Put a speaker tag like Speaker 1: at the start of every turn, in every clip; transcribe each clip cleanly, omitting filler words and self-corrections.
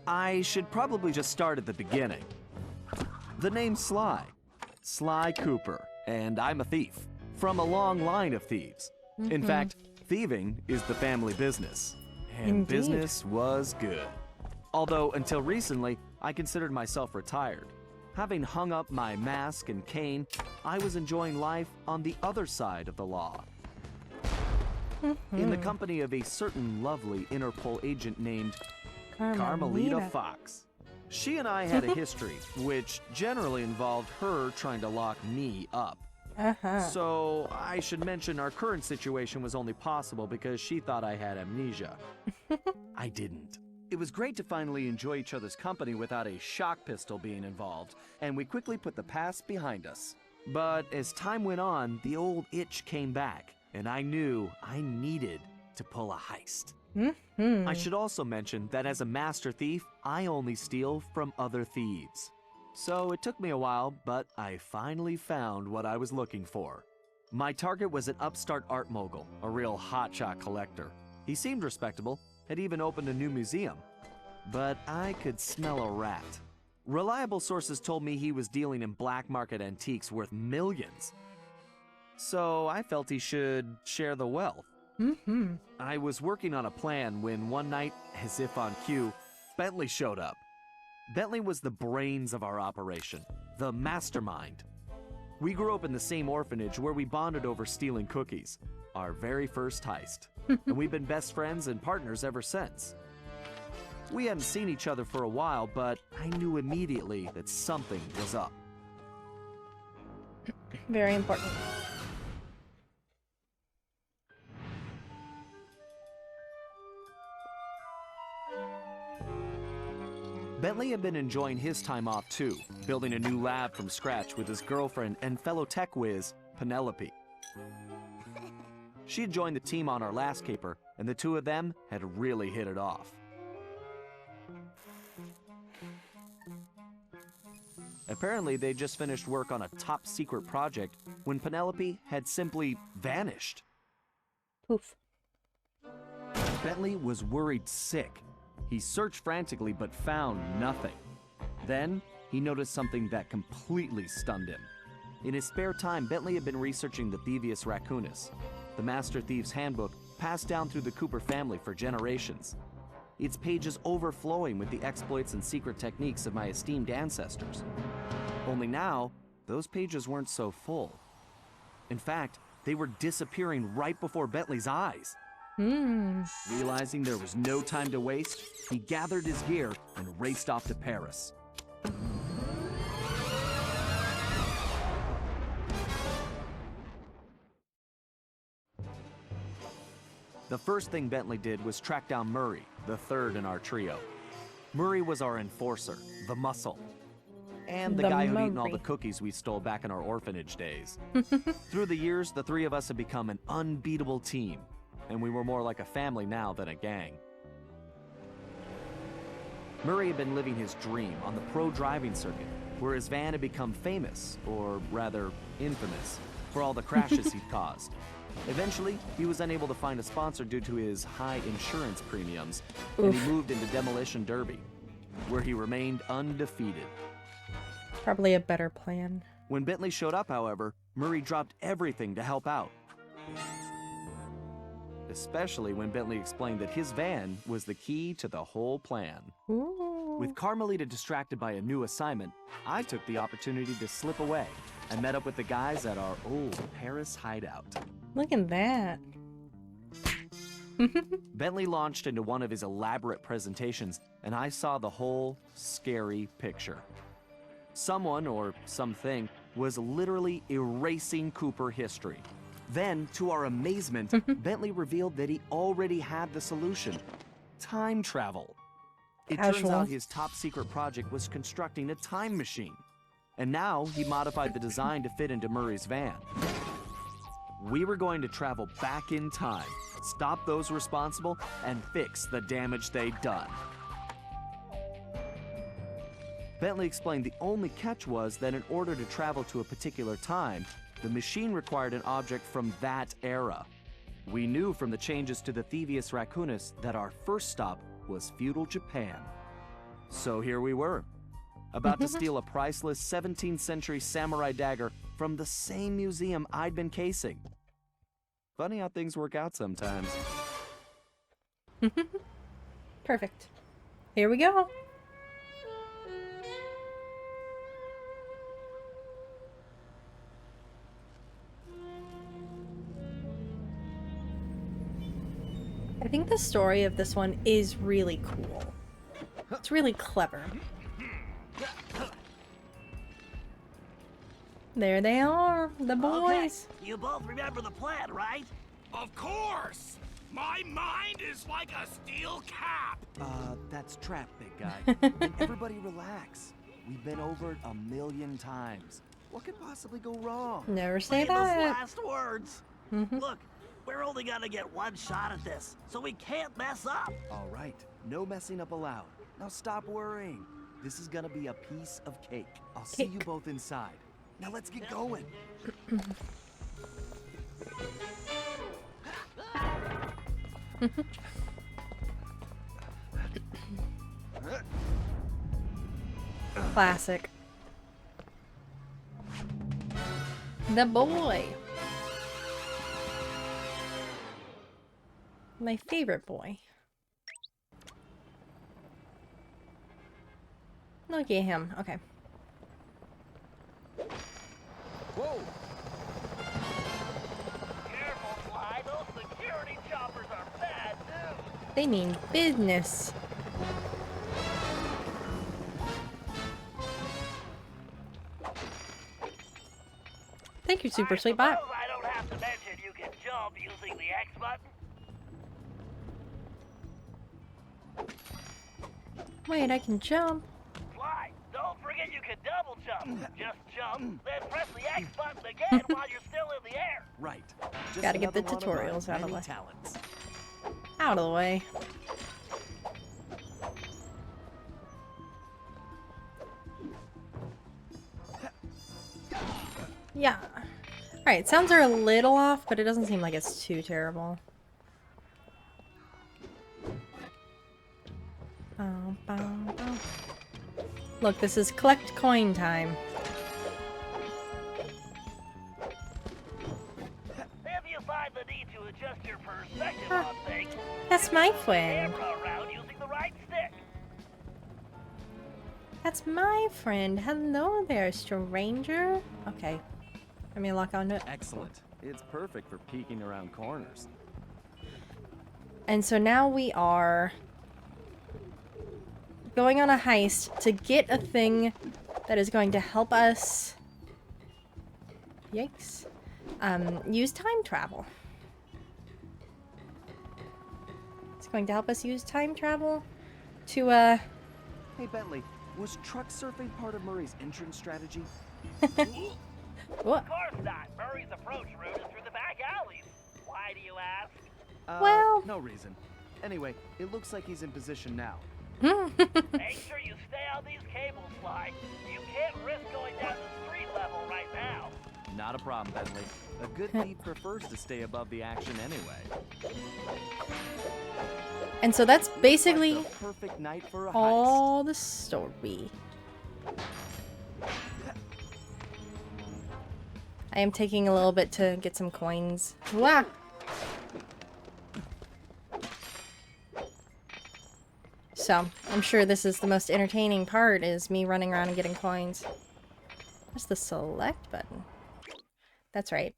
Speaker 1: I should probably just start at the beginning. The name's Sly. Sly Cooper, and I'm a thief. From a long line of thieves. In fact, thieving is the family business. And
Speaker 2: Indeed.
Speaker 1: business was good. Although, until recently, I considered myself retired. Having hung up my mask and cane, I was enjoying life on the other side of the law. In the company of a certain lovely Interpol agent named Carmelita Fox. She and I had a history, which generally involved her trying to lock me up. So I should mention our current situation was only possible because she thought I had amnesia. I didn't. It was great to finally enjoy each other's company without a shock pistol being involved, and we quickly put the past behind us. But as time went on, the old itch came back, and I knew I needed to pull a heist. I should also mention that as a master thief, I only steal from other thieves. So it took me a while, but I finally found what I was looking for. My target was an upstart art mogul, a real hotshot collector. He seemed respectable, had even opened a new museum. But I could smell a rat. Reliable sources told me he was dealing in black market antiques worth millions. So I felt he should share the wealth. I was working on a plan when one night, as if on cue, Bentley showed up. Bentley was the brains of our operation, the mastermind. We grew up in the same orphanage where we bonded over stealing cookies, our very first heist, and we've been best friends and partners ever since. We hadn't seen each other for a while, but I knew immediately that something was up.
Speaker 2: Very important.
Speaker 1: Bentley had been enjoying his time off too, building a new lab from scratch with his girlfriend and fellow tech whiz, Penelope. She had joined the team on our last caper, and the two of them had really hit it off. Apparently, they just finished work on a top secret project when Penelope had simply vanished.
Speaker 2: Poof.
Speaker 1: Bentley was worried sick. He searched frantically but found nothing. Then, he noticed something that completely stunned him. In his spare time, Bentley had been researching the Thievius Raccoonus, the Master Thief's handbook passed down through the Cooper family for generations. Its pages overflowing with the exploits and secret techniques of my esteemed ancestors. Only now, those pages weren't so full. In fact, they were disappearing right before Bentley's eyes. Realizing there was no time to waste, he gathered his gear and raced off to Paris. The first thing Bentley did was track down Murray, the third in our trio. Murray was our enforcer, the muscle, and the guy who'd eaten all the cookies we stole back in our orphanage days. Through the years, the three of us had become an unbeatable team, and we were more like a family now than a gang. Murray had been living his dream on the pro driving circuit, where his van had become famous, or rather infamous, for all the crashes he'd caused. Eventually, he was unable to find a sponsor due to his high insurance premiums, and he moved into Demolition Derby, where he remained undefeated.
Speaker 2: Probably a better plan.
Speaker 1: When Bentley showed up, however, Murray dropped everything to help out. Especially when Bentley explained that his van was the key to the whole plan. With Carmelita distracted by a new assignment, I took the opportunity to slip away and met up with the guys at our old Paris hideout.
Speaker 2: Look at that.
Speaker 1: Bentley launched into one of his elaborate presentations, and I saw the whole scary picture. Someone, or something, was literally erasing Cooper history. Then, to our amazement, Bentley revealed that he already had the solution: time travel. It turns out his top secret project was constructing a time machine. And now he modified the design to fit into Murray's van. We were going to travel back in time, stop those responsible, and fix the damage they'd done. Bentley explained the only catch was that in order to travel to a particular time, the machine required an object from that era. We knew from the changes to the Thievius Raccoonus that our first stop was feudal Japan. So here we were, about to steal a priceless 17th century samurai dagger from the same museum I'd been casing. Funny how things work out sometimes.
Speaker 2: Perfect. Here we go. I think the story of this one is really cool. It's really clever. There they are, the boys.
Speaker 3: Okay. You both remember the plan, right?
Speaker 4: Of course! My mind is like a steel cap!
Speaker 1: That's trap, big guy. And everybody relax. We've been over it 1,000,000 times. What could possibly go wrong?
Speaker 2: Never say
Speaker 3: Famous
Speaker 2: that.
Speaker 3: last words. Look, we're only gonna get one shot at this, so we can't mess up.
Speaker 1: All right, no messing up allowed. Now stop worrying. This is gonna be a piece of cake. I'll see you both inside. Now let's get going.
Speaker 2: Classic. The boy. My favorite boy. Look at him. Okay.
Speaker 1: Whoa!
Speaker 3: Careful, Sly. Those security choppers are bad news.
Speaker 2: They mean business. Thank you, Super Sweet Bot.
Speaker 3: I don't have to mention you can jump using the X button.
Speaker 2: Wait, I can jump.
Speaker 3: Sly, don't forget you can double jump. Just jump, then press the X button again while you're still in the air.
Speaker 1: Right. Just
Speaker 2: Gotta get the
Speaker 1: another one of our
Speaker 2: tutorials out of the
Speaker 1: many
Speaker 2: way.
Speaker 1: talents.
Speaker 2: Out of the way. Yeah. Alright, sounds are a little off, but it doesn't seem like it's too terrible. Bow, bow, bow. Look, this is collect coin time.
Speaker 3: If you find the need to adjust your perspective on things,
Speaker 2: That's my friend.
Speaker 3: camera around using the right stick.
Speaker 2: That's my friend. Hello there, stranger. Okay. Let me lock onto it.
Speaker 1: Excellent. It's perfect for peeking around corners.
Speaker 2: And so now we are going on a heist to get a thing that is going to help us, yikes, use time travel. It's going to help us use time travel to,
Speaker 1: Hey, Bentley, was truck surfing part of Murray's entrance strategy?
Speaker 2: what?
Speaker 3: Of course not. Murray's approach route is through the back alleys. Why do you ask?
Speaker 2: Well-
Speaker 1: No reason. Anyway, it looks like he's in position now.
Speaker 3: Make sure you stay on these cables, Sly. You can't risk going down to street level right now.
Speaker 1: Not a problem, Bentley. A good thief prefers to stay above the action anyway.
Speaker 2: And so that's basically
Speaker 1: Like the perfect night for a heist.
Speaker 2: all the story. I am taking a little bit to get some coins. Wow. So, I'm sure this is the most entertaining part, is me running around and getting coins. What's the select button? That's right.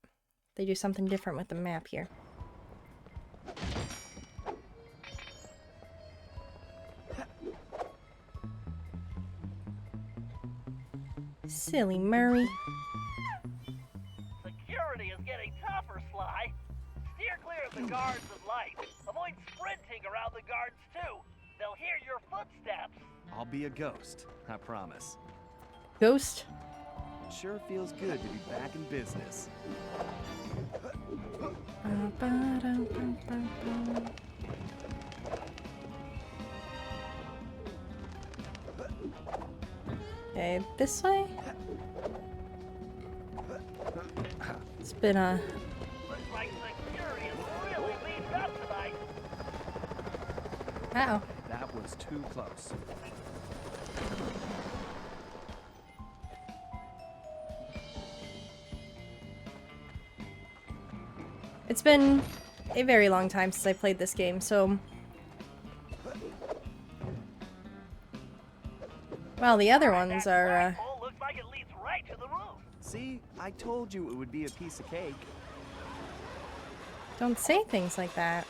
Speaker 2: They do something different with the map here. Silly Murray.
Speaker 3: Security is getting tougher, Sly. Steer clear of the guards and lights. Avoid sprinting around the guards, too. They'll hear your footsteps.
Speaker 1: I'll be a ghost, I promise.
Speaker 2: Ghost.
Speaker 1: It sure feels good to be back in business.
Speaker 2: Okay, this way? It's been a...
Speaker 3: Looks like security is really beefed up tonight.
Speaker 2: Uh-oh.
Speaker 1: That was too close.
Speaker 2: It's been a very long time since I played this game, so... Well, the other ones are,
Speaker 3: Looks like it leads right to the roof.
Speaker 1: See, I told you it would be a piece of cake.
Speaker 2: Don't say things like that.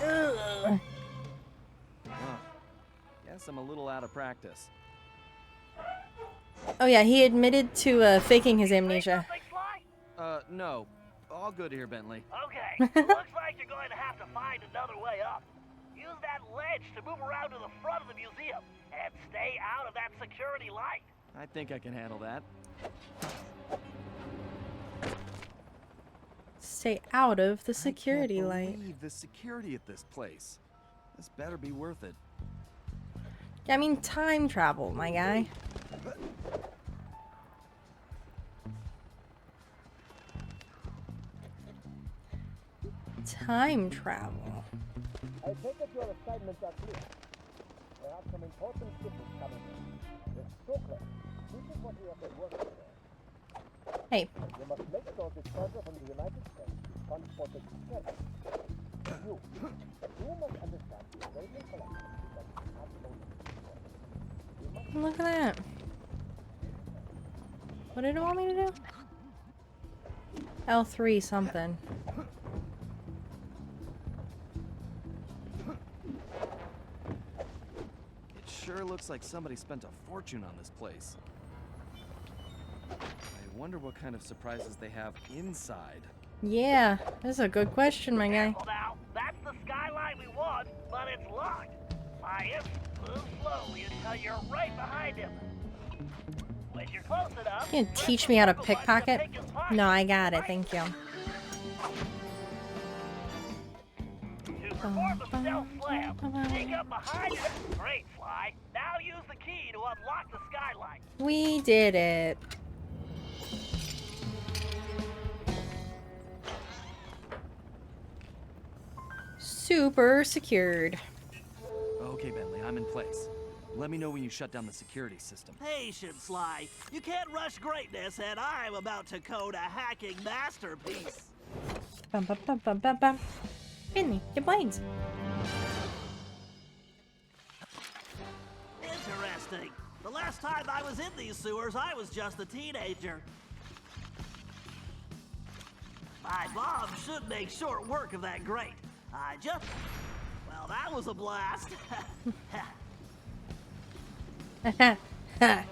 Speaker 2: Ugh.
Speaker 1: Guess I'm a little out of practice.
Speaker 2: Oh yeah, he admitted to faking his amnesia.
Speaker 3: Something, Sly?
Speaker 1: No. All good here, Bentley.
Speaker 3: Okay, looks like you're going to have to find another way up. Use that ledge to move around to the front of the museum and stay out of that security light.
Speaker 1: I think I can handle that.
Speaker 2: Stay out of the security
Speaker 1: I can't
Speaker 2: light.
Speaker 1: believe the security at this place. This better be worth it.
Speaker 2: Yeah, I mean, time travel, my guy. Time travel.
Speaker 5: I take it your assignments are clear. There are some important shipments coming in. It's so clear. This is what we have been working on.
Speaker 2: Hey,
Speaker 5: You must make sure this cargo from the United States is transported carefully. You must understand the radio collection because it's absolutely important. You must
Speaker 2: look at that. What did it want me to do? L3 something.
Speaker 1: It sure looks like somebody spent a fortune on this place. I wonder what kind of surprises they have inside.
Speaker 2: Yeah, that's a good question, my guy.
Speaker 3: Careful now, that's the skyline we want, but it's locked. Fly him, move slowly until you're right behind him. When you're close enough,
Speaker 2: You gonna teach me how to pickpocket? No, I got it, thank you.
Speaker 3: To perform the stealth slam, sneak up behind him. Great, Sly. Now use the key to unlock the skylight.
Speaker 2: We did it. Super secured.
Speaker 1: Okay, Bentley, I'm in place. Let me know when you shut down the security system.
Speaker 3: Patience, Sly. You can't rush greatness, and I'm about to code a hacking masterpiece.
Speaker 2: Bum bum bum bum bum bum. Finley, your blades.
Speaker 3: Interesting. The last time I was in these sewers, I was just a teenager. My mom should make short work of that grate. Well, that was a blast.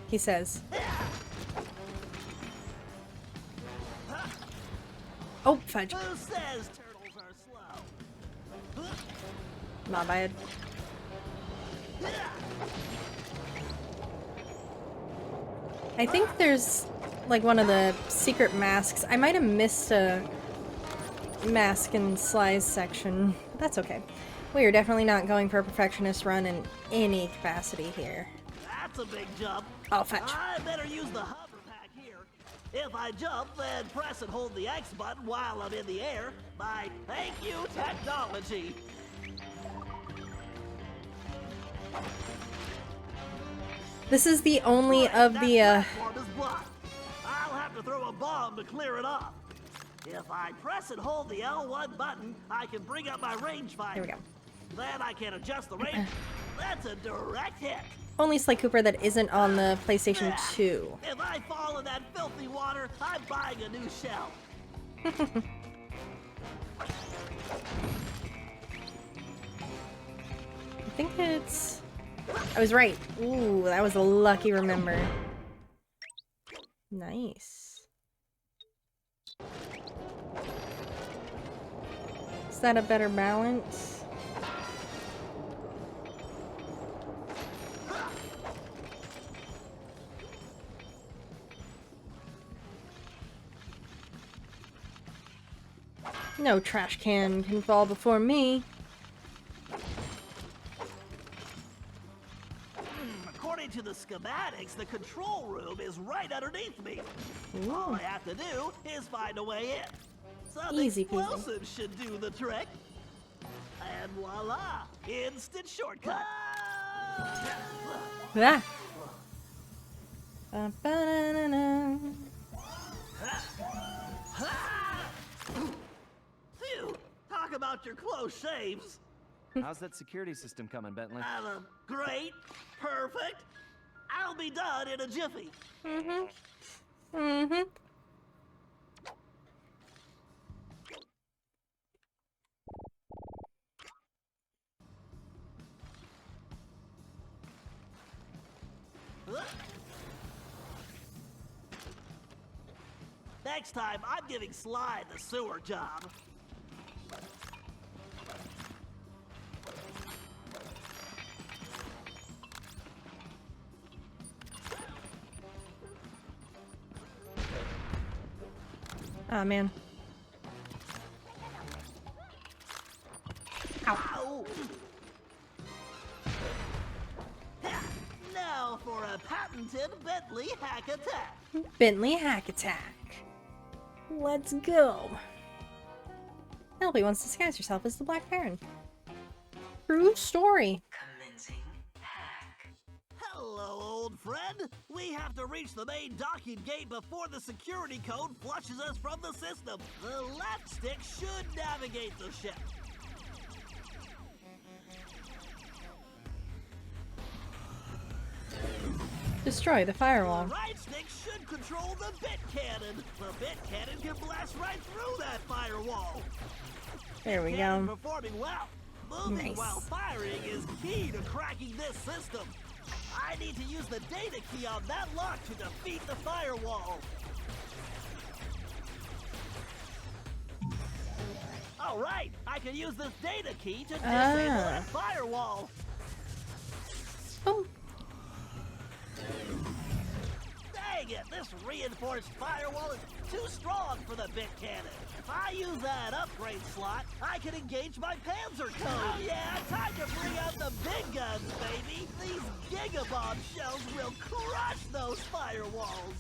Speaker 2: He says. Oh, fudge.
Speaker 3: Who says turtles are slow?
Speaker 2: My bad. I think there's like one of the secret masks. I might have missed a mask in Sly's section. That's okay. We are definitely not going for a perfectionist run in any capacity here.
Speaker 3: That's a big jump.
Speaker 2: Oh, fetch.
Speaker 3: I better use the hover pack here. If I jump, then press and hold the X button while I'm in the air. My thank you technology.
Speaker 2: This is the only of
Speaker 3: That
Speaker 2: the,
Speaker 3: platform is blocked. I'll have to throw a bomb to clear it off. If I press and hold the L1 button, I can bring up my rangefinder.
Speaker 2: Here we go.
Speaker 3: Then I can adjust the range. That's a direct hit.
Speaker 2: only Sly Cooper that isn't on the PlayStation 2.
Speaker 3: If I fall in that filthy water, I'm buying a new shell.
Speaker 2: I think it's... I was right. Ooh, that was a lucky remember. Nice. Is that a better balance? No trash can can fall before me.
Speaker 3: According to the schematics, the control room is right underneath me. All I have to do is find a way in. Some
Speaker 2: Easy peasy.
Speaker 3: explosives should do the trick. And voila, instant shortcut.
Speaker 2: Ah. Ba-ba-da-da-da.
Speaker 3: Phew, talk about your close shaves.
Speaker 1: How's that security system coming, Bentley?
Speaker 3: Great, perfect. I'll be done in a jiffy. Next time, I'm giving Sly the sewer job.
Speaker 2: Oh man.
Speaker 3: Ow! Now for a patented Bentley hack attack.
Speaker 2: Bentley hack attack. Let's go. Elby wants to disguise herself as the Black Baron. True story.
Speaker 6: Commencing hack.
Speaker 3: Hello, old friend. We have to reach the main docking gate before the security code flushes us from the system. The left stick should navigate the ship.
Speaker 2: Destroy the firewall.
Speaker 3: The right stick should control the bit cannon. The bit cannon can blast right through that firewall.
Speaker 2: There we
Speaker 3: Cannon
Speaker 2: go.
Speaker 3: performing well. Moving
Speaker 2: Nice.
Speaker 3: while firing is key to cracking this system. I need to use the data key on that lock to defeat the firewall. All right, I can use this data key to disable that firewall.
Speaker 2: Boom.
Speaker 3: Dang it, this reinforced firewall is too strong for the bit cannon. If I use that upgrade slot, I can engage my Panzer code. Oh yeah, time to bring out the big guns, baby. These gigabomb shells will crush those firewalls.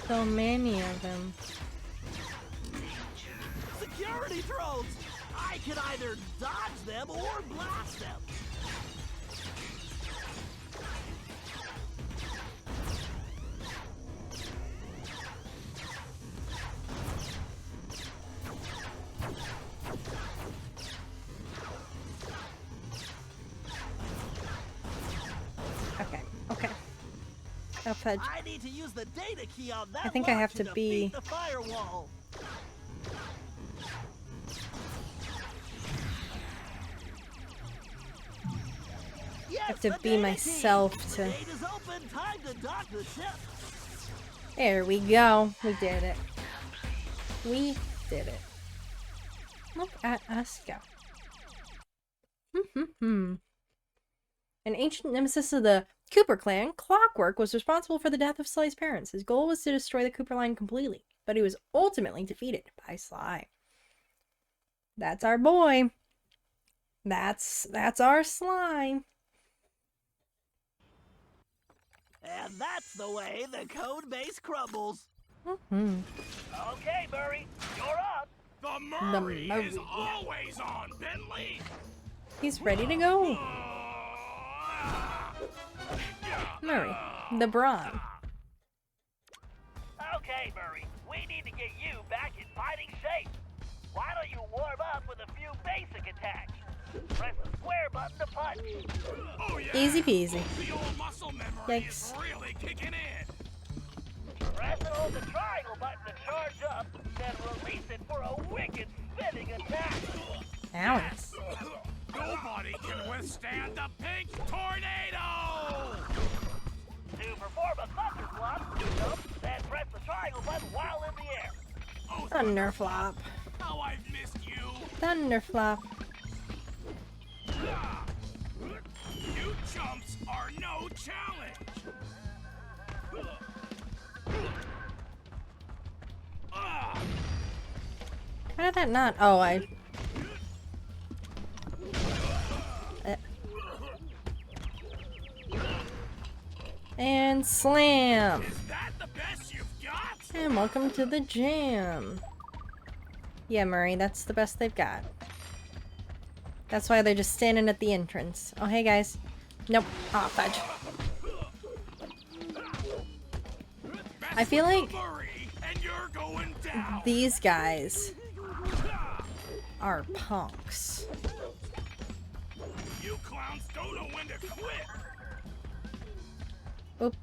Speaker 2: So many of them.
Speaker 3: Security drones! I can either dodge them or blast them.
Speaker 2: Okay, okay. Oh, fudge.
Speaker 3: I need to use the data key on that
Speaker 2: I think I
Speaker 3: lock
Speaker 2: have to
Speaker 3: defeat
Speaker 2: be-
Speaker 3: the firewall. Yes,
Speaker 2: have to
Speaker 3: the
Speaker 2: be
Speaker 3: data
Speaker 2: myself
Speaker 3: key.
Speaker 2: to-
Speaker 3: The gate is open. Time to dock the ship.
Speaker 2: There we go. We did it. We did it. Look at us go. An ancient nemesis of the Cooper clan, Clockwork was responsible for the death of Sly's parents. His goal was to destroy the Cooper line completely, but he was ultimately defeated by Sly. That's our boy. That's our Sly.
Speaker 3: And that's the way the code base crumbles.
Speaker 4: Okay,
Speaker 3: Murray, you're up.
Speaker 4: The Murray
Speaker 2: Murray.
Speaker 4: is always on, Bentley.
Speaker 2: He's ready to go. Murray, the Brawn.
Speaker 3: Okay, Murray, we need to get you back in fighting shape. Why don't you warm up with a few basic attacks? Press the square button to punch.
Speaker 4: Oh, yeah.
Speaker 2: Easy peasy.
Speaker 4: The old muscle memory is
Speaker 2: Yikes.
Speaker 4: really kicking in.
Speaker 3: Press and hold the triangle button to charge up, then release it for a wicked spinning attack.
Speaker 2: Alex.
Speaker 4: Nobody can withstand the pink tornado!
Speaker 3: To perform a thunderflop, jump, then press the triangle button while in the air.
Speaker 4: Oh,
Speaker 2: Thunderflop.
Speaker 4: how I've missed you!
Speaker 2: Thunderflop.
Speaker 4: You chumps are no challenge!
Speaker 2: How did that not? Oh, And slam!
Speaker 4: Is that the best you've got?
Speaker 2: And welcome to the jam. Yeah, Murray, that's the best they've got. That's why they're just standing at the entrance. Oh, hey, guys. Nope. Aw, fudge. I feel like these guys are punks.
Speaker 4: You clowns don't know when to quit.
Speaker 2: Oop.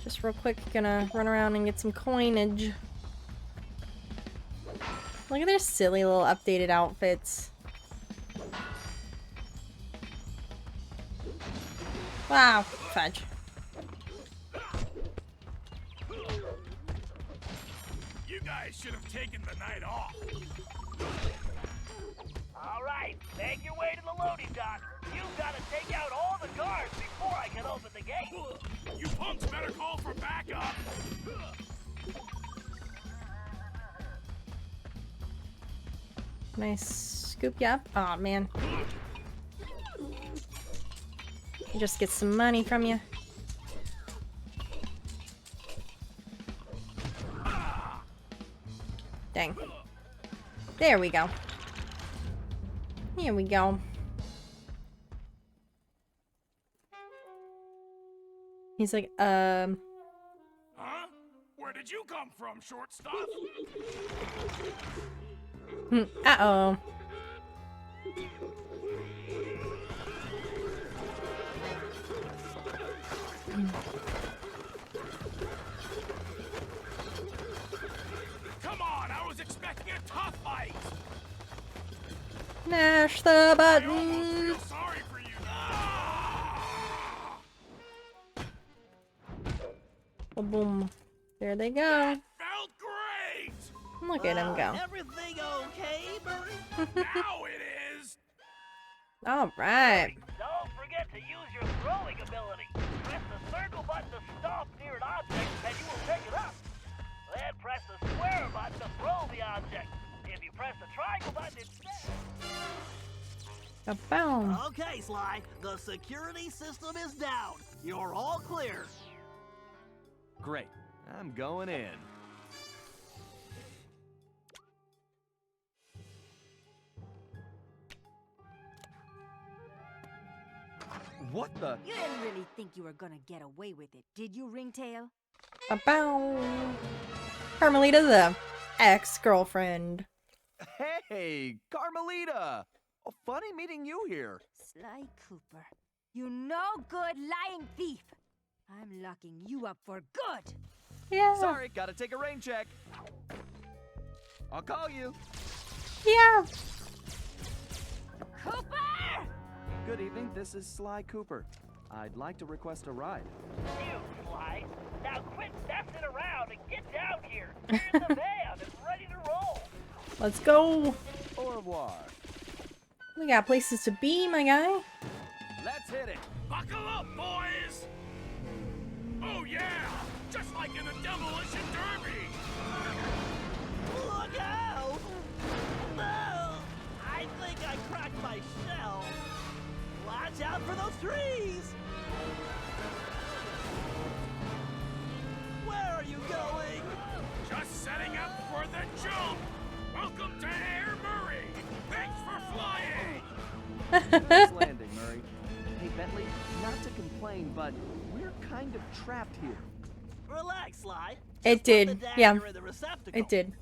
Speaker 2: Just real quick, gonna run around and get some coinage. Look at their silly little updated outfits. Wow, fudge.
Speaker 4: You guys should have taken the night off.
Speaker 3: All right, make your way to the loading dock. You've got to take out all the guards before I can open the gate.
Speaker 4: You punks better call for backup.
Speaker 2: Nice scoop you up. Aw, man. Just get some money from you. Dang. There we go. Here we go. He's like,
Speaker 4: Huh? Where did you come from, short stuff?
Speaker 2: Uh-oh.
Speaker 4: Come on, I was expecting a tough fight.
Speaker 2: Mash the
Speaker 4: I almost
Speaker 2: button.
Speaker 4: feel sorry for you.
Speaker 2: Boom. There they go.
Speaker 4: Felt great.
Speaker 2: Look at him go.
Speaker 3: Everything okay, Murray?
Speaker 4: Now it is.
Speaker 2: All right.
Speaker 3: Don't forget to use your throwing ability. Press the circle button to stop near an object, and you will pick it up. Then press the square button to throw the object. If you press the triangle button instead...
Speaker 2: Boom.
Speaker 3: Okay, Sly. The security system is down. You're all clear.
Speaker 1: Great. I'm going in. What the?
Speaker 7: You didn't really think you were gonna get away with it, did you, Ringtail?
Speaker 2: Bow. Carmelita, the ex-girlfriend.
Speaker 1: Hey, Carmelita! Oh, funny meeting you here.
Speaker 7: Sly Cooper, you no good lying thief. I'm locking you up for good.
Speaker 2: Yeah.
Speaker 1: Sorry, gotta take a rain check. I'll call you.
Speaker 2: Yeah.
Speaker 7: Cooper!
Speaker 1: Good evening, this is Sly Cooper. I'd like to request a ride.
Speaker 3: You, Sly. Now quit messing around and get down here. You're in the van and ready to roll.
Speaker 2: Let's go.
Speaker 1: Au revoir.
Speaker 2: We got places to be, my guy.
Speaker 1: Let's hit it.
Speaker 4: Buckle up, boys. Oh yeah, just like in a demolition derby.
Speaker 3: Look out! No! I think I cracked my shell. Watch out for those trees! Where are you going?
Speaker 4: Just setting up for the jump. Welcome to Air Murray. Thanks for flying.
Speaker 1: Nice landing, Murray. Hey, Bentley, not to complain, but we're kind of trapped here.
Speaker 3: Relax, Sly.
Speaker 2: It
Speaker 3: Just put
Speaker 2: did,
Speaker 3: the dagger
Speaker 2: yeah.
Speaker 3: in the receptacle.
Speaker 2: It did.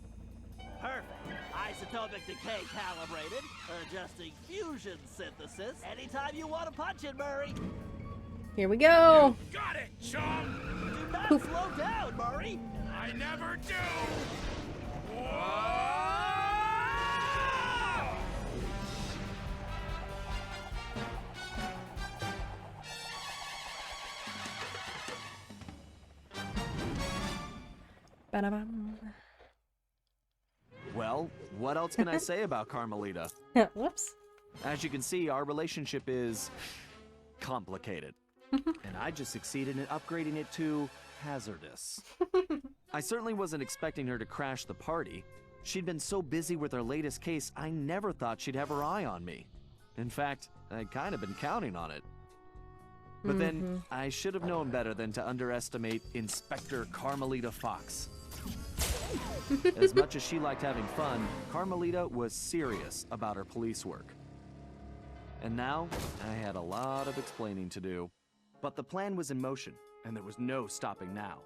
Speaker 3: Perfect. Isotopic decay calibrated. Adjusting fusion synthesis. Anytime you want to punch it, Murray.
Speaker 2: Here we go.
Speaker 4: Got it, chum.
Speaker 3: Do not
Speaker 2: Poof.
Speaker 3: slow down, Murray.
Speaker 4: I never do. Whoa!
Speaker 2: Ba-da-bum.
Speaker 1: Well, what else can I say about Carmelita?
Speaker 2: Whoops.
Speaker 1: As you can see, our relationship is complicated. And I just succeeded in upgrading it to hazardous. I certainly wasn't expecting her to crash the party. She'd been so busy with her latest case, I never thought she'd have her eye on me. In fact, I'd kind of been counting on it. But then, I should have known better than to underestimate Inspector Carmelita Fox. As much as she liked having fun, Carmelita was serious about her police work. And now, I had a lot of explaining to do. But the plan was in motion, and there was no stopping now.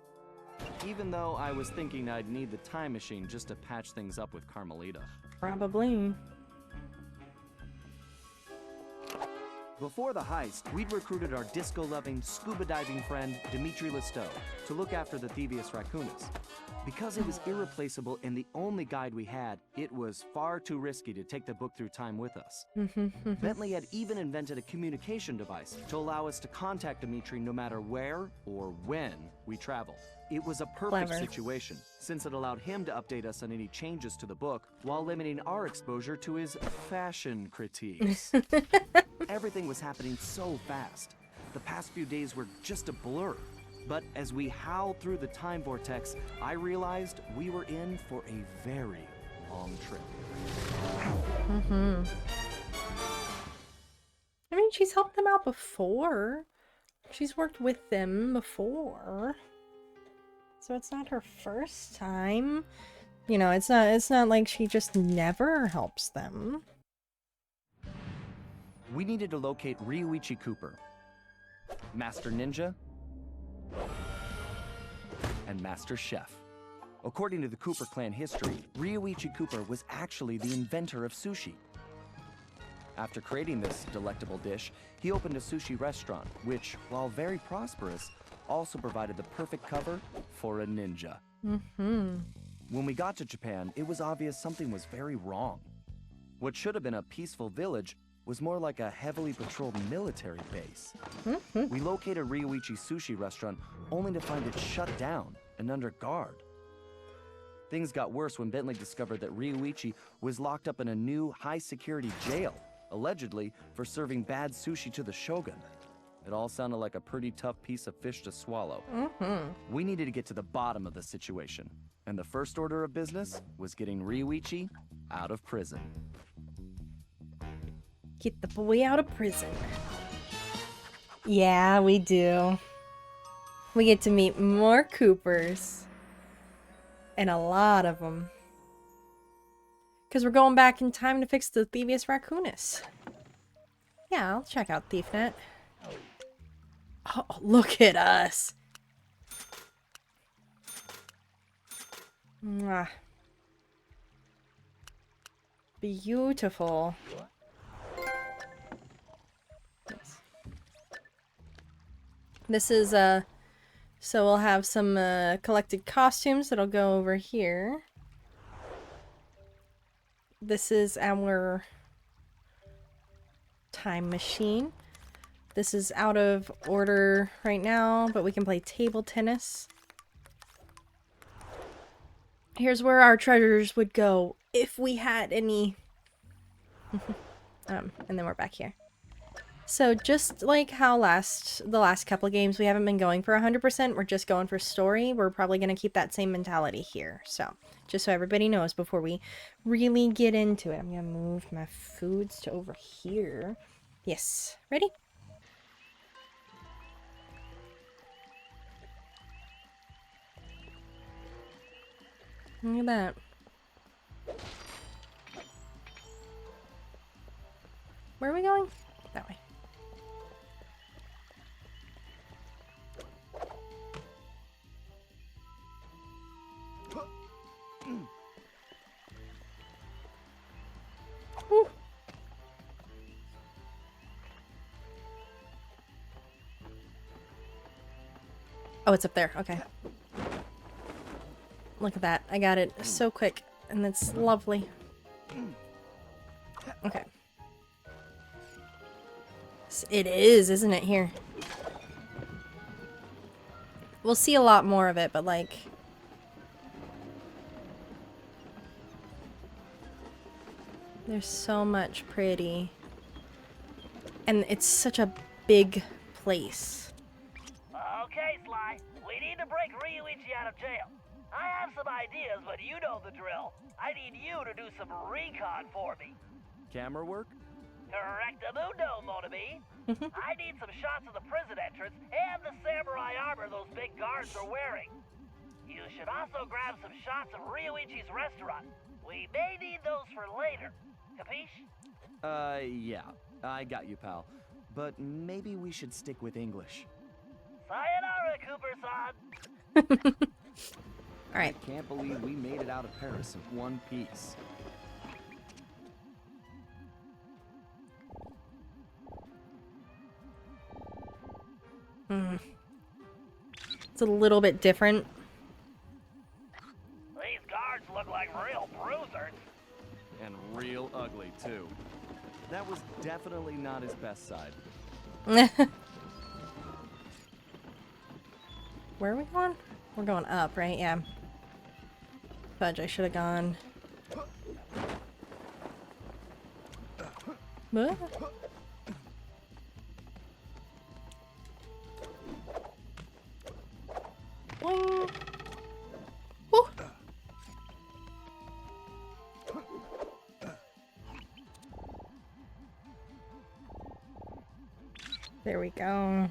Speaker 1: Even though I was thinking I'd need the time machine just to patch things up with Carmelita.
Speaker 2: Probably.
Speaker 1: Before the heist, we'd recruited our disco-loving, scuba-diving friend, Dimitri Listeau, to look after the Thievius Raccoonus. Because it was irreplaceable and the only guide we had, it was far too risky to take the book through time with us. Bentley had even invented a communication device to allow us to contact Dimitri no matter where or when we traveled. It was a perfect situation, since it allowed him to update us on any changes to the book while limiting our exposure to his fashion critiques. Everything was happening so fast. The past few days were just a blur. But as we howled through the time vortex, I realized we were in for a very long trip.
Speaker 2: I mean, she's helped them out before. She's worked with them before. So it's not her first time. You know, it's not like she just never helps them.
Speaker 1: We needed to locate Ryuichi Cooper, Master Ninja, and Master Chef. According to the Cooper clan history, Ryuichi Cooper was actually the inventor of sushi. After creating this delectable dish, he opened a sushi restaurant, which, while very prosperous, also provided the perfect cover for a ninja. When we got to Japan, it was obvious something was very wrong. What should have been a peaceful village was more like a heavily patrolled military base. We located Ryuichi's sushi restaurant only to find it shut down and under guard. Things got worse when Bentley discovered that Ryuichi was locked up in a new high-security jail, allegedly for serving bad sushi to the shogun. It all sounded like a pretty tough piece of fish to swallow. We needed to get to the bottom of the situation, and the first order of business was getting Ryuichi out of prison.
Speaker 2: Get the boy out of prison. Yeah, we do. We get to meet more Coopers. And a lot of them. Because we're going back in time to fix the Thievius Raccoonus. Yeah, I'll check out ThiefNet. Oh, look at us. Mwah. Beautiful. This is so we'll have some collected costumes that'll go over here. This is our time machine. This is out of order right now, but we can play table tennis. Here's where our treasures would go if we had any. And then we're back here. So just like how the last couple of games we haven't been going for 100%, we're just going for story. We're probably going to keep that same mentality here. So just so everybody knows before we really get into it. I'm going to move my foods to over here. Yes. Ready? Look at that. Where are we going? That way. Woo. Oh, it's up there. Okay. Look at that. I got it so quick, and it's lovely. Okay. It is, isn't it, here? We'll see a lot more of it, but like... There's so much pretty. And it's such a big place.
Speaker 3: Okay, Sly. We need to break Ryuichi out of jail. I have some ideas, but you know the drill. I need you to do some recon for me.
Speaker 1: Camera work?
Speaker 3: Correctamundo, mon ami. I need some shots of the prison entrance and the samurai armor those big guards are wearing. You should also grab some shots of Ryuichi's restaurant. We may need those for later. Capiche?
Speaker 1: Yeah. I got you, pal. But maybe we should stick with English.
Speaker 3: Sayonara, Cooper-san.
Speaker 2: Alright.
Speaker 1: I can't believe we made it out of Paris in one piece.
Speaker 2: It's a little bit different.
Speaker 3: These guards look like real bruisers.
Speaker 1: And real ugly, too. That was definitely not his best side.
Speaker 2: Where are we going? We're going up, right? Yeah. Fudge, I should have gone. What? Boing. Woo. There we go.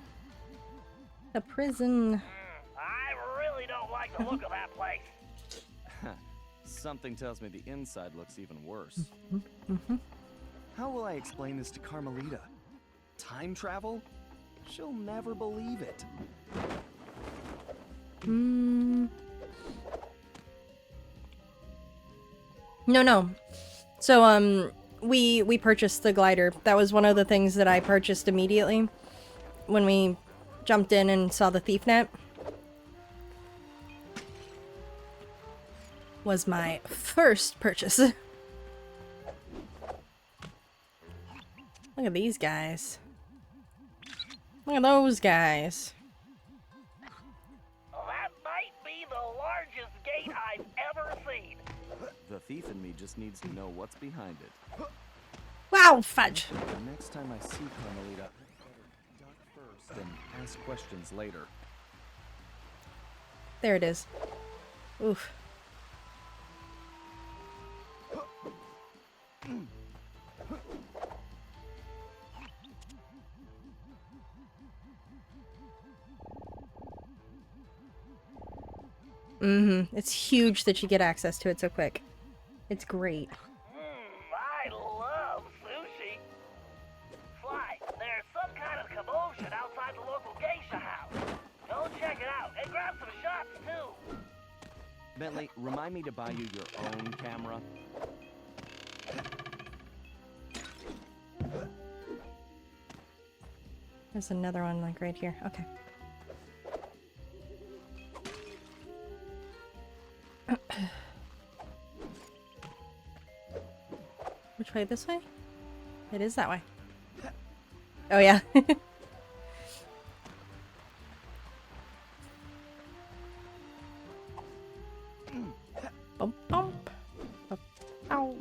Speaker 2: The prison.
Speaker 3: I really don't like the look of that place.
Speaker 1: Something tells me the inside looks even worse. How will I explain this to Carmelita? Time travel? She'll never believe it.
Speaker 2: No. So, we purchased the glider. That was one of the things that I purchased immediately when we jumped in and saw the thief net. Was my first purchase. Look at these guys. Look at those guys.
Speaker 3: That might be the largest gate I've ever seen.
Speaker 1: The thief in me just needs to know what's behind it.
Speaker 2: Wow, fudge.
Speaker 1: The next time I see Carmelita, duck first and ask questions later.
Speaker 2: There it is. Oof. It's huge that you get access to it so quick. It's great.
Speaker 3: I love sushi. Sly, there's some kind of commotion outside the local geisha house. Go check it out and grab some shots too.
Speaker 1: Bentley, remind me to buy you your own camera.
Speaker 2: There's another one like right here. Okay. Which way? This way? It is that way. Oh yeah. Bump bump. Bump. Ow.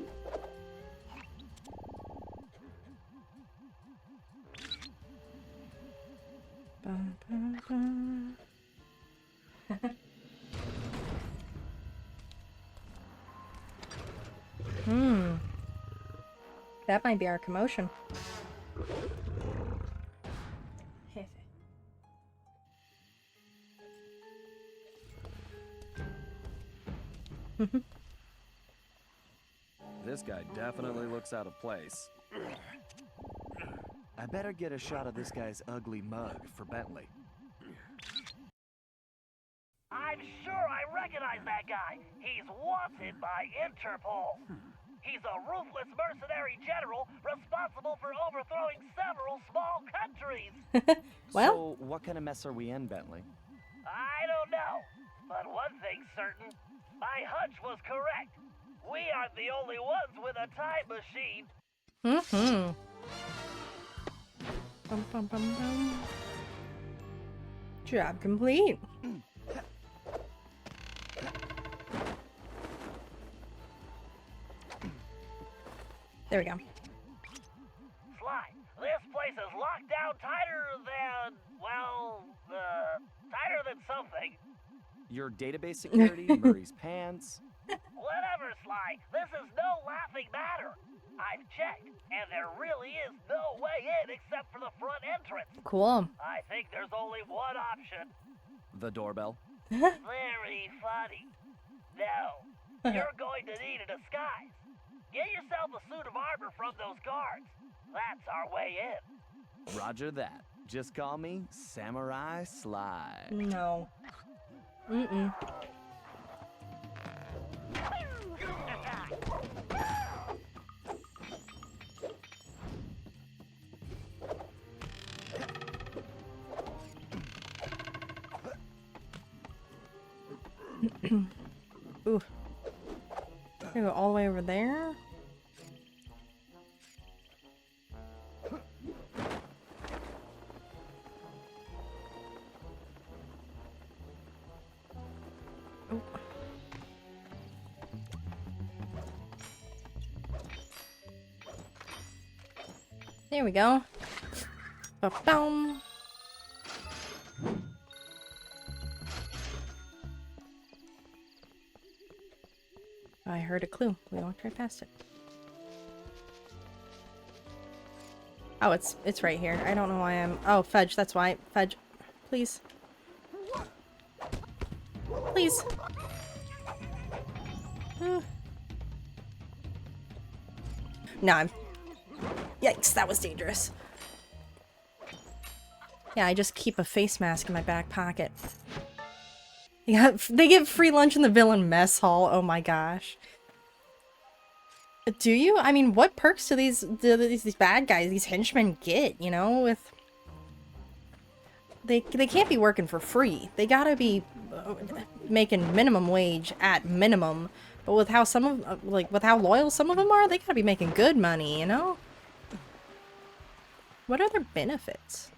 Speaker 2: Bum, bum, bum. That might be our commotion.
Speaker 1: This guy definitely looks out of place. I better get a shot of this guy's ugly mug for Bentley.
Speaker 3: I'm sure I recognize that guy. He's wanted by Interpol. He's a ruthless mercenary general responsible for overthrowing several small countries.
Speaker 2: Well,
Speaker 1: So, what kind of mess are we in, Bentley?
Speaker 3: I don't know, but one thing's certain. My hunch was correct. We aren't the only ones with a time machine.
Speaker 2: Bum, bum, bum, bum. Job complete. There we go.
Speaker 3: Sly, this place is locked down tighter than, well, tighter than something.
Speaker 1: your database security, Murray's pants.
Speaker 3: Whatever, Sly. This is no laughing matter. I've checked, and there really is no way in except for the front entrance.
Speaker 2: Cool.
Speaker 3: I think there's only one option.
Speaker 1: The doorbell.
Speaker 3: Very funny. No, you're going to need a disguise. Get yourself a suit of armor from those guards. That's our way in.
Speaker 1: Roger that. Just call me Samurai Sly.
Speaker 2: No. Mm-mm. Ooh. Gonna go all the way over there? Ooh. There we go. Ba-boom. I heard a clue. We walked right past it. Oh, it's right here. I don't know why I'm... Oh, fudge. That's why. Fudge. Please. Please. No, I'm... Yikes, that was dangerous. Yeah, I just keep a face mask in my back pocket. Yeah, they get free lunch in the villain mess hall. Oh my gosh. Do you? I mean, what perks do these bad guys, these henchmen get, you know, with... They can't be working for free. They gotta be making minimum wage at minimum. But with how some of, with how loyal some of them are, they gotta be making good money, you know? What are their benefits?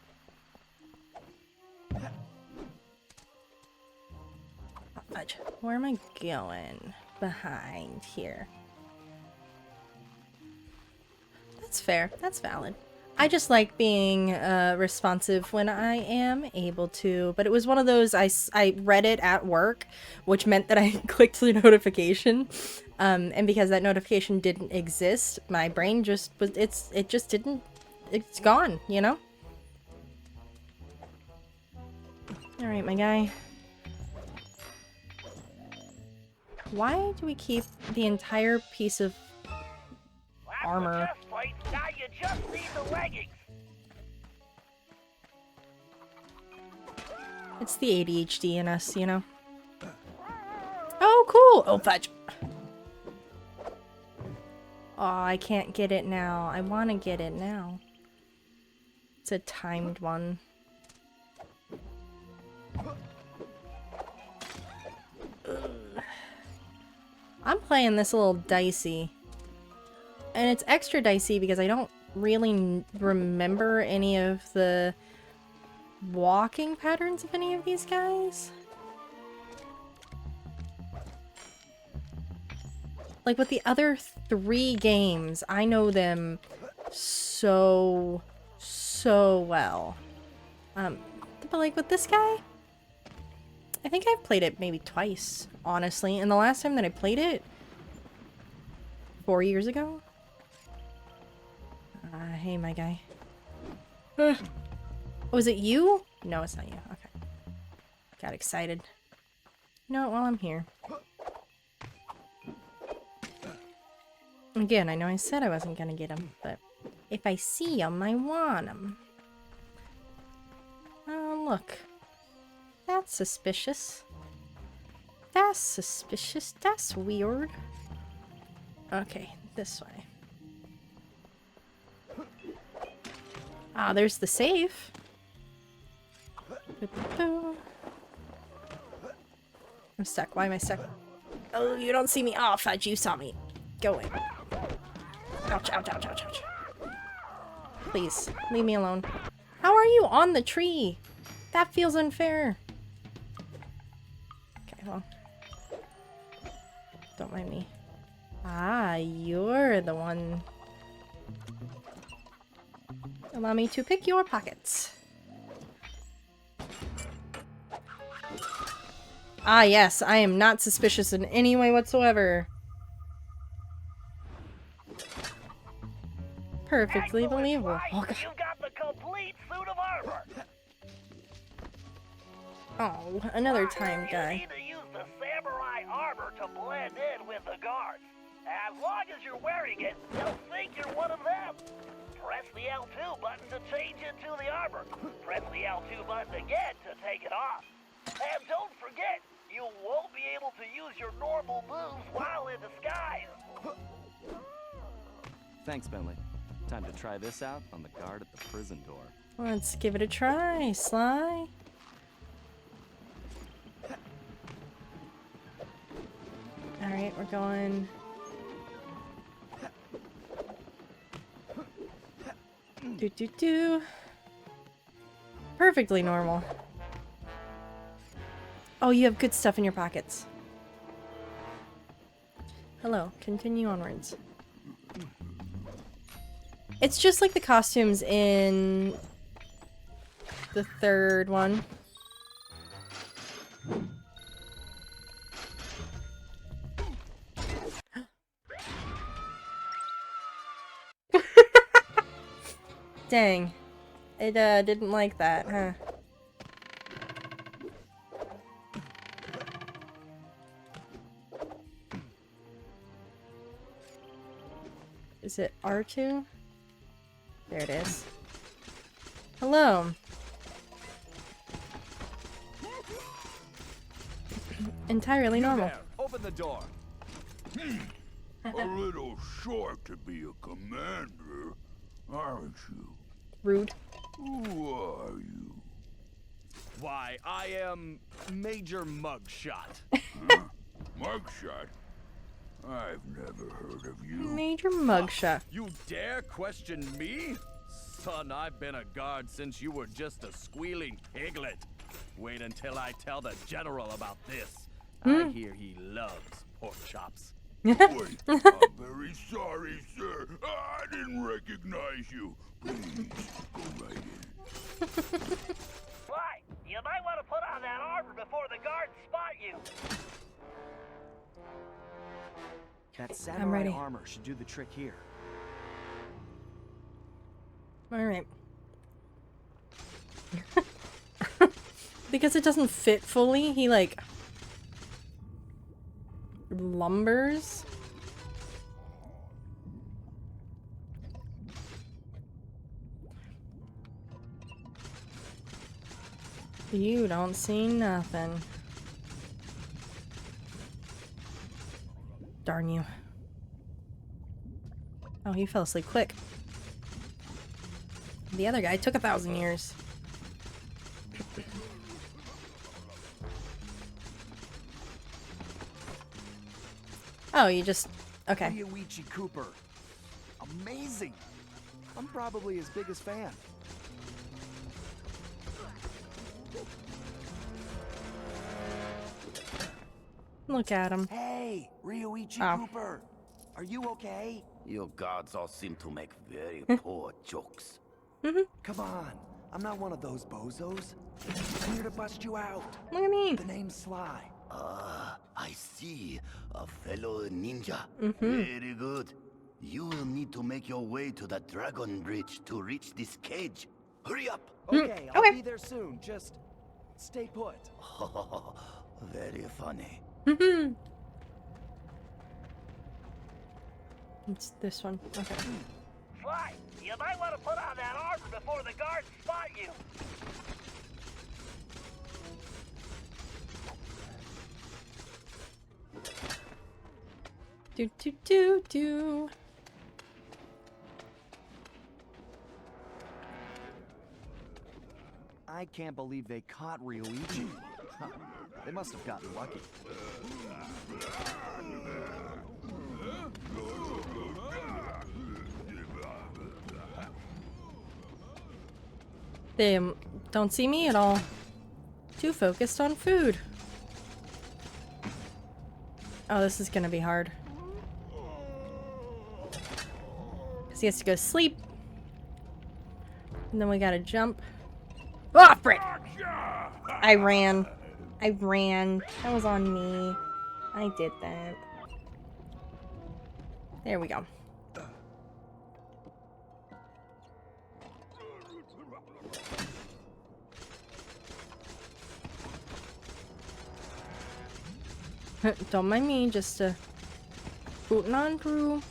Speaker 2: Fudge. Where am I going? Behind here. That's fair. That's valid. I just like being responsive when I am able to. But it was one of those, I read it at work, which meant that I clicked the notification. And because that notification didn't exist, my brain just was, it just didn't, it's gone, you know? Alright, my guy. Why do we keep the entire piece of armor?
Speaker 3: Now you just need the leggings.
Speaker 2: It's the ADHD in us, you know? Oh, cool! Oh, fudge! Oh, I can't get it now. I want to get it now. It's a timed one. I'm playing this a little dicey. And it's extra dicey because I don't really remember any of the walking patterns of any of these guys. Like with the other 3 games, I know them so well. But like with this guy, I think I've played it maybe twice, honestly. And the last time that I played it, 4 years ago. Hey, my guy. Oh, is it you? No, it's not you. Okay. Got excited. No, well, I'm here. Again, I know I said I wasn't gonna get him, but if I see him, I want him. Oh, look. That's suspicious. That's suspicious. That's weird. Okay, this way. Ah, there's the safe. I'm stuck. Why am I stuck? Oh, you don't see me. Oh, fudge, you saw me. Go away. Ouch, ouch, ouch, ouch, ouch. Please, leave me alone. How are you on the tree? That feels unfair. Okay, well. Don't mind me. Ah, you're the one. Allow me to pick your pockets. Ah, yes, I am not suspicious in any way whatsoever. Perfectly
Speaker 3: Excellent,
Speaker 2: believable.
Speaker 3: Sly.
Speaker 2: Oh, God.
Speaker 3: You've got the complete suit of armor.
Speaker 2: Oh, another time
Speaker 3: You
Speaker 2: guy.
Speaker 3: need to use the samurai armor to blend in with the guards. As long as you're wearing it, they'll think you're one of them. Press the L2 button to change into the armor. Press the L2 button again to take it off. And don't forget, you won't be able to use your normal moves while in disguise.
Speaker 1: Thanks, Bentley. Time to try this out on the guard at the prison door.
Speaker 2: Let's give it a try, Sly. Alright, we're going... Do. Perfectly normal. Oh, you have good stuff in your pockets. Hello, continue onwards. It's just like the costumes in the third one. Dang. It didn't like that, huh? Is it R2? There it is. Hello. Entirely normal.
Speaker 4: There, open the door.
Speaker 8: A little short to be a commander, aren't you?
Speaker 2: Rude.
Speaker 8: Who are you?
Speaker 4: Why, I am Major Mugshot.
Speaker 8: Mugshot? I've never heard of you.
Speaker 2: Major mugshot.
Speaker 4: You dare question me? Son, I've been a guard since you were just a squealing piglet. Wait until I tell the general about this. I hear he loves pork chops.
Speaker 8: Wait, I'm very sorry, sir. I didn't recognize you. Please, go right in.
Speaker 3: Sly, you might want to put on that armor before the guards spot you.
Speaker 1: That samurai
Speaker 2: ready.
Speaker 1: armor should do the trick here.
Speaker 2: Alright. Because it doesn't fit fully, he like lumbers. You don't see nothing. Darn you. Oh, he fell asleep quick. The other guy took 1,000 years. Oh, you just... Okay.
Speaker 1: Sly Cooper. Amazing. I'm probably his biggest fan.
Speaker 2: Look at him.
Speaker 1: Hey, Ryoichi
Speaker 2: Oh.
Speaker 1: Cooper. Are you okay?
Speaker 9: You guards all seem to make very poor jokes.
Speaker 1: Come on. I'm not one of those bozos. I'm here to bust you out.
Speaker 2: Look at me.
Speaker 1: The name's Sly.
Speaker 9: Ah, I see. A fellow ninja. Very good. You will need to make your way to the Dragon Bridge to reach this cage. Hurry up!
Speaker 1: Okay, I'll
Speaker 2: okay.
Speaker 1: be there soon. Just stay put.
Speaker 9: Very funny.
Speaker 2: It's this one. Okay.
Speaker 3: Sly, you might want to put on that armor before the guards spot you.
Speaker 2: Do.
Speaker 1: I can't believe they caught Ryoichi. Huh, they must have gotten lucky.
Speaker 2: They don't see me at all. Too focused on food. Oh, this is gonna be hard. Because he has to go sleep. And then we gotta jump. Oh, frick! I ran. I ran. That was on me. I did that. There we go. Don't mind me, just booting on through.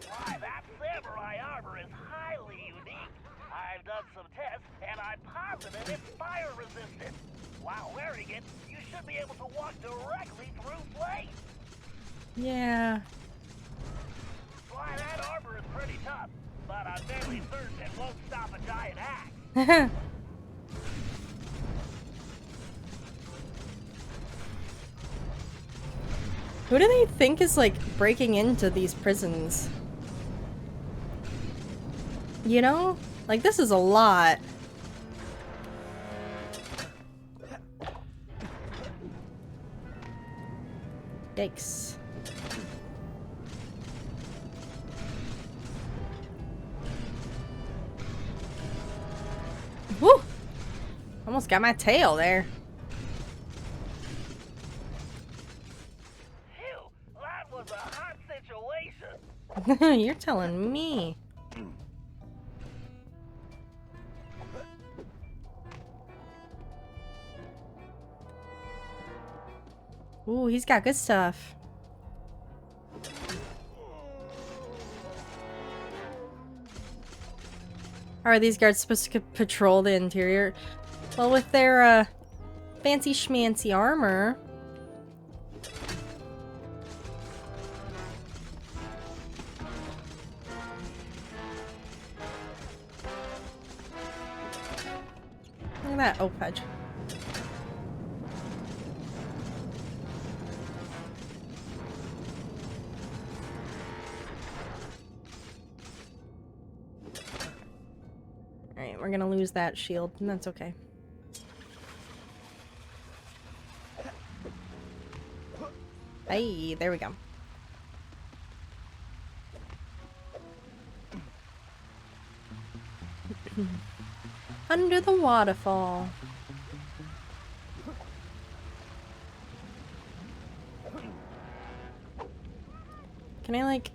Speaker 3: Why, that samurai armor is highly unique. I've done some tests, and I'm positive it's fire resistant. While wearing it, you should be able to walk directly through flames.
Speaker 2: Yeah.
Speaker 3: Why, that armor is pretty tough, but I'm fairly certain it won't stop a giant axe.
Speaker 2: Who do they think is, like, breaking into these prisons? You know? Like, this is a lot. Yikes. Woo! Almost got my tail there.
Speaker 3: That was a hot situation.
Speaker 2: You're telling me. Ooh, he's got good stuff. How are these guards supposed to patrol the interior? Well, with their fancy schmancy armor. Look at that. Oh, fudge. Alright, we're gonna lose that shield, and that's okay. Hey, there we go. Under the waterfall. Can I, like...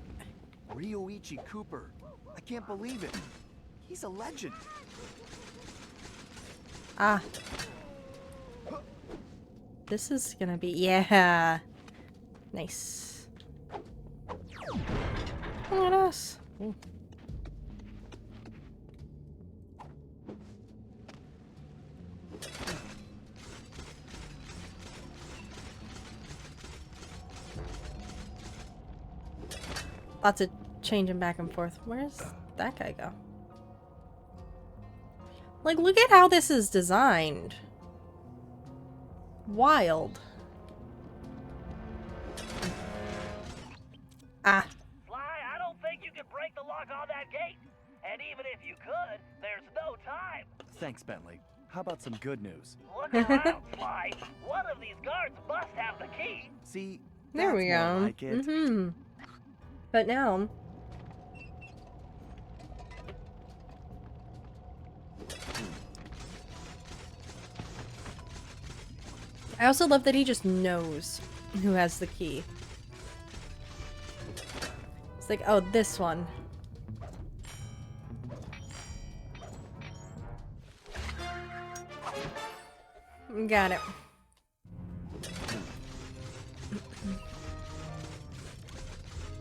Speaker 1: Ryoichi Cooper. I can't believe it. He's a legend.
Speaker 2: Ah. This is gonna be... Yeah. Nice. Look at us. Ooh. Lots of changing back and forth. Where's that guy go? Like, look at how this is designed. Wild. Ah.
Speaker 3: Sly, I don't think you can break the lock on that gate. And even if you could, there's no time.
Speaker 1: Thanks, Bentley. How about some good news?
Speaker 3: Look around, Sly. One of these guards must have the key.
Speaker 1: See,
Speaker 2: There we
Speaker 1: that's more
Speaker 2: go.
Speaker 1: like it.
Speaker 2: Mm-hmm. But now... I also love that he just knows who has the key. It's like, oh, this one. Got it.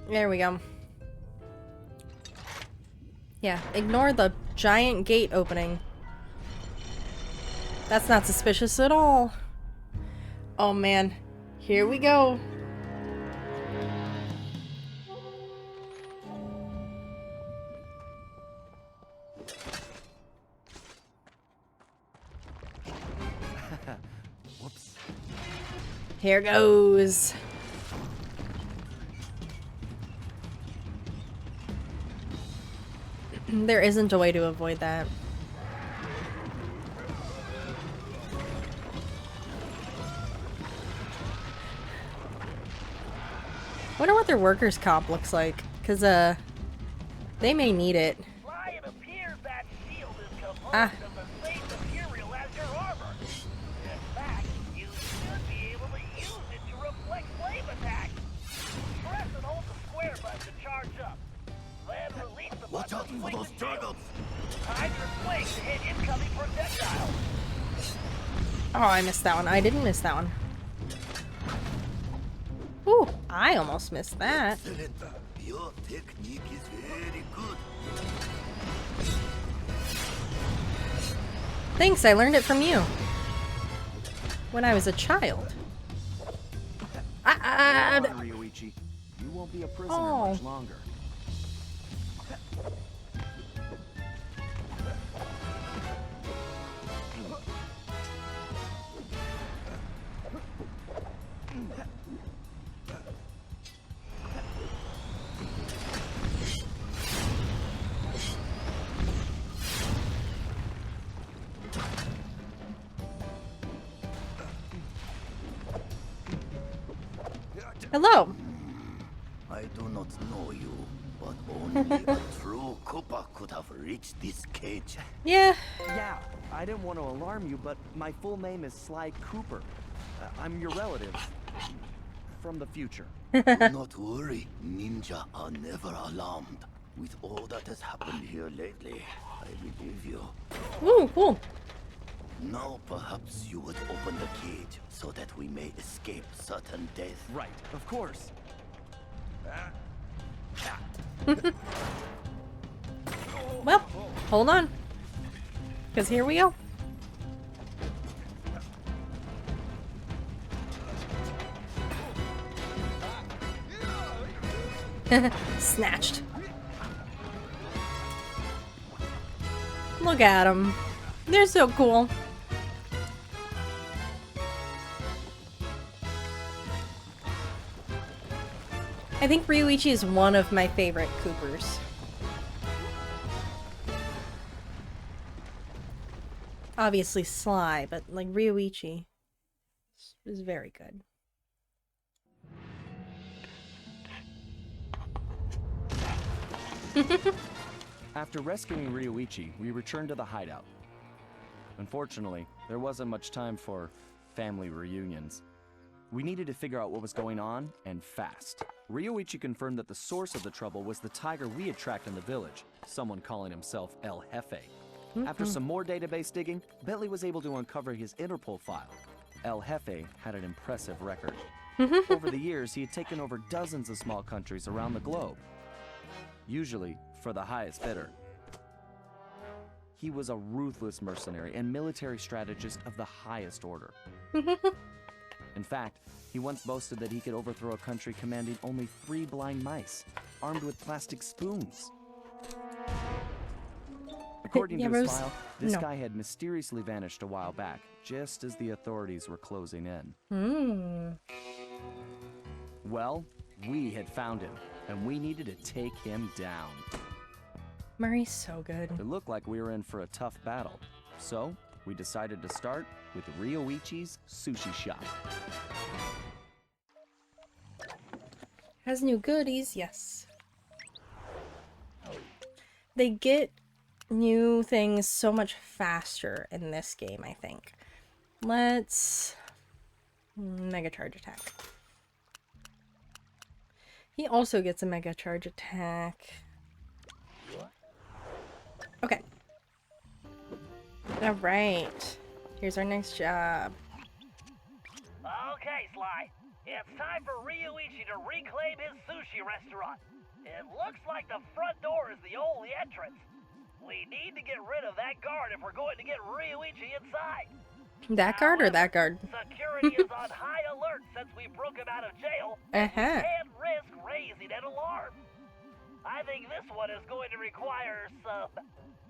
Speaker 2: There we go. Yeah, ignore the giant gate opening. That's not suspicious at all. Oh man, here we go.
Speaker 1: Whoops.
Speaker 2: Here goes. There isn't a way to avoid that. Wonder what their workers' comp looks like, because they may need it.
Speaker 3: Sly, it appears that shield is composed
Speaker 2: Ah.
Speaker 3: of the
Speaker 2: Oh, I missed that one. I didn't miss that one. Ooh, I almost missed that.
Speaker 9: Excellent. Your technique is very good.
Speaker 2: Thanks, I learned it from you. When I was a child.
Speaker 1: Come on, Ryoichi. You won't be a prisoner
Speaker 2: Oh.
Speaker 1: much longer.
Speaker 2: Hello.
Speaker 9: I do not know you, but only a true Koopa could have reached this cage.
Speaker 2: Yeah.
Speaker 1: Yeah, I didn't want to alarm you, but my full name is Sly Cooper. I'm your relative. From the future.
Speaker 9: Do not worry, ninja are never alarmed. With all that has happened here lately, I believe you.
Speaker 2: Ooh, cool.
Speaker 9: Now perhaps you would open the cage so that we may escape certain death.
Speaker 1: Right, of course.
Speaker 2: Well, hold on. Because here we go. Snatched. Look at them. They're so cool. I think Ryoichi is one of my favorite Coopers. Obviously Sly, but like Ryoichi is very good.
Speaker 1: After rescuing Ryoichi, we returned to the hideout. Unfortunately, there wasn't much time for family reunions. We needed to figure out what was going on, and fast. Ryoichi confirmed that the source of the trouble was the tiger we had tracked in the village, someone calling himself El Jefe. After some more database digging, Bentley was able to uncover his Interpol file. El Jefe had an impressive record. Over the years, he had taken over dozens of small countries around the globe, usually for the highest bidder. He was a ruthless mercenary and military strategist of the highest order. In fact, he once boasted that he could overthrow a country commanding only 3 blind mice, armed with plastic spoons. According
Speaker 2: Yeah,
Speaker 1: to his
Speaker 2: Rose?
Speaker 1: file, this
Speaker 2: No.
Speaker 1: guy had mysteriously vanished a while back, just as the authorities were closing in. Well, we had found him, and we needed to take him down.
Speaker 2: Murray's so good.
Speaker 1: It looked like we were in for a tough battle, so we decided to start with Ryoichi's sushi shop.
Speaker 2: Has new goodies, yes. They get new things so much faster in this game, I think. Let's... Mega Charge Attack. He also gets a Mega Charge Attack. Okay. Alright. Here's our next job.
Speaker 3: Okay, Sly. It's time for Ryoichi to reclaim his sushi restaurant. It looks like the front door is the only entrance. We need to get rid of that guard if we're going to get Ryoichi inside.
Speaker 2: That guard or that guard?
Speaker 3: Security is on high alert since we broke him out of jail. We can't risk raising an alarm. I think this one is going to require some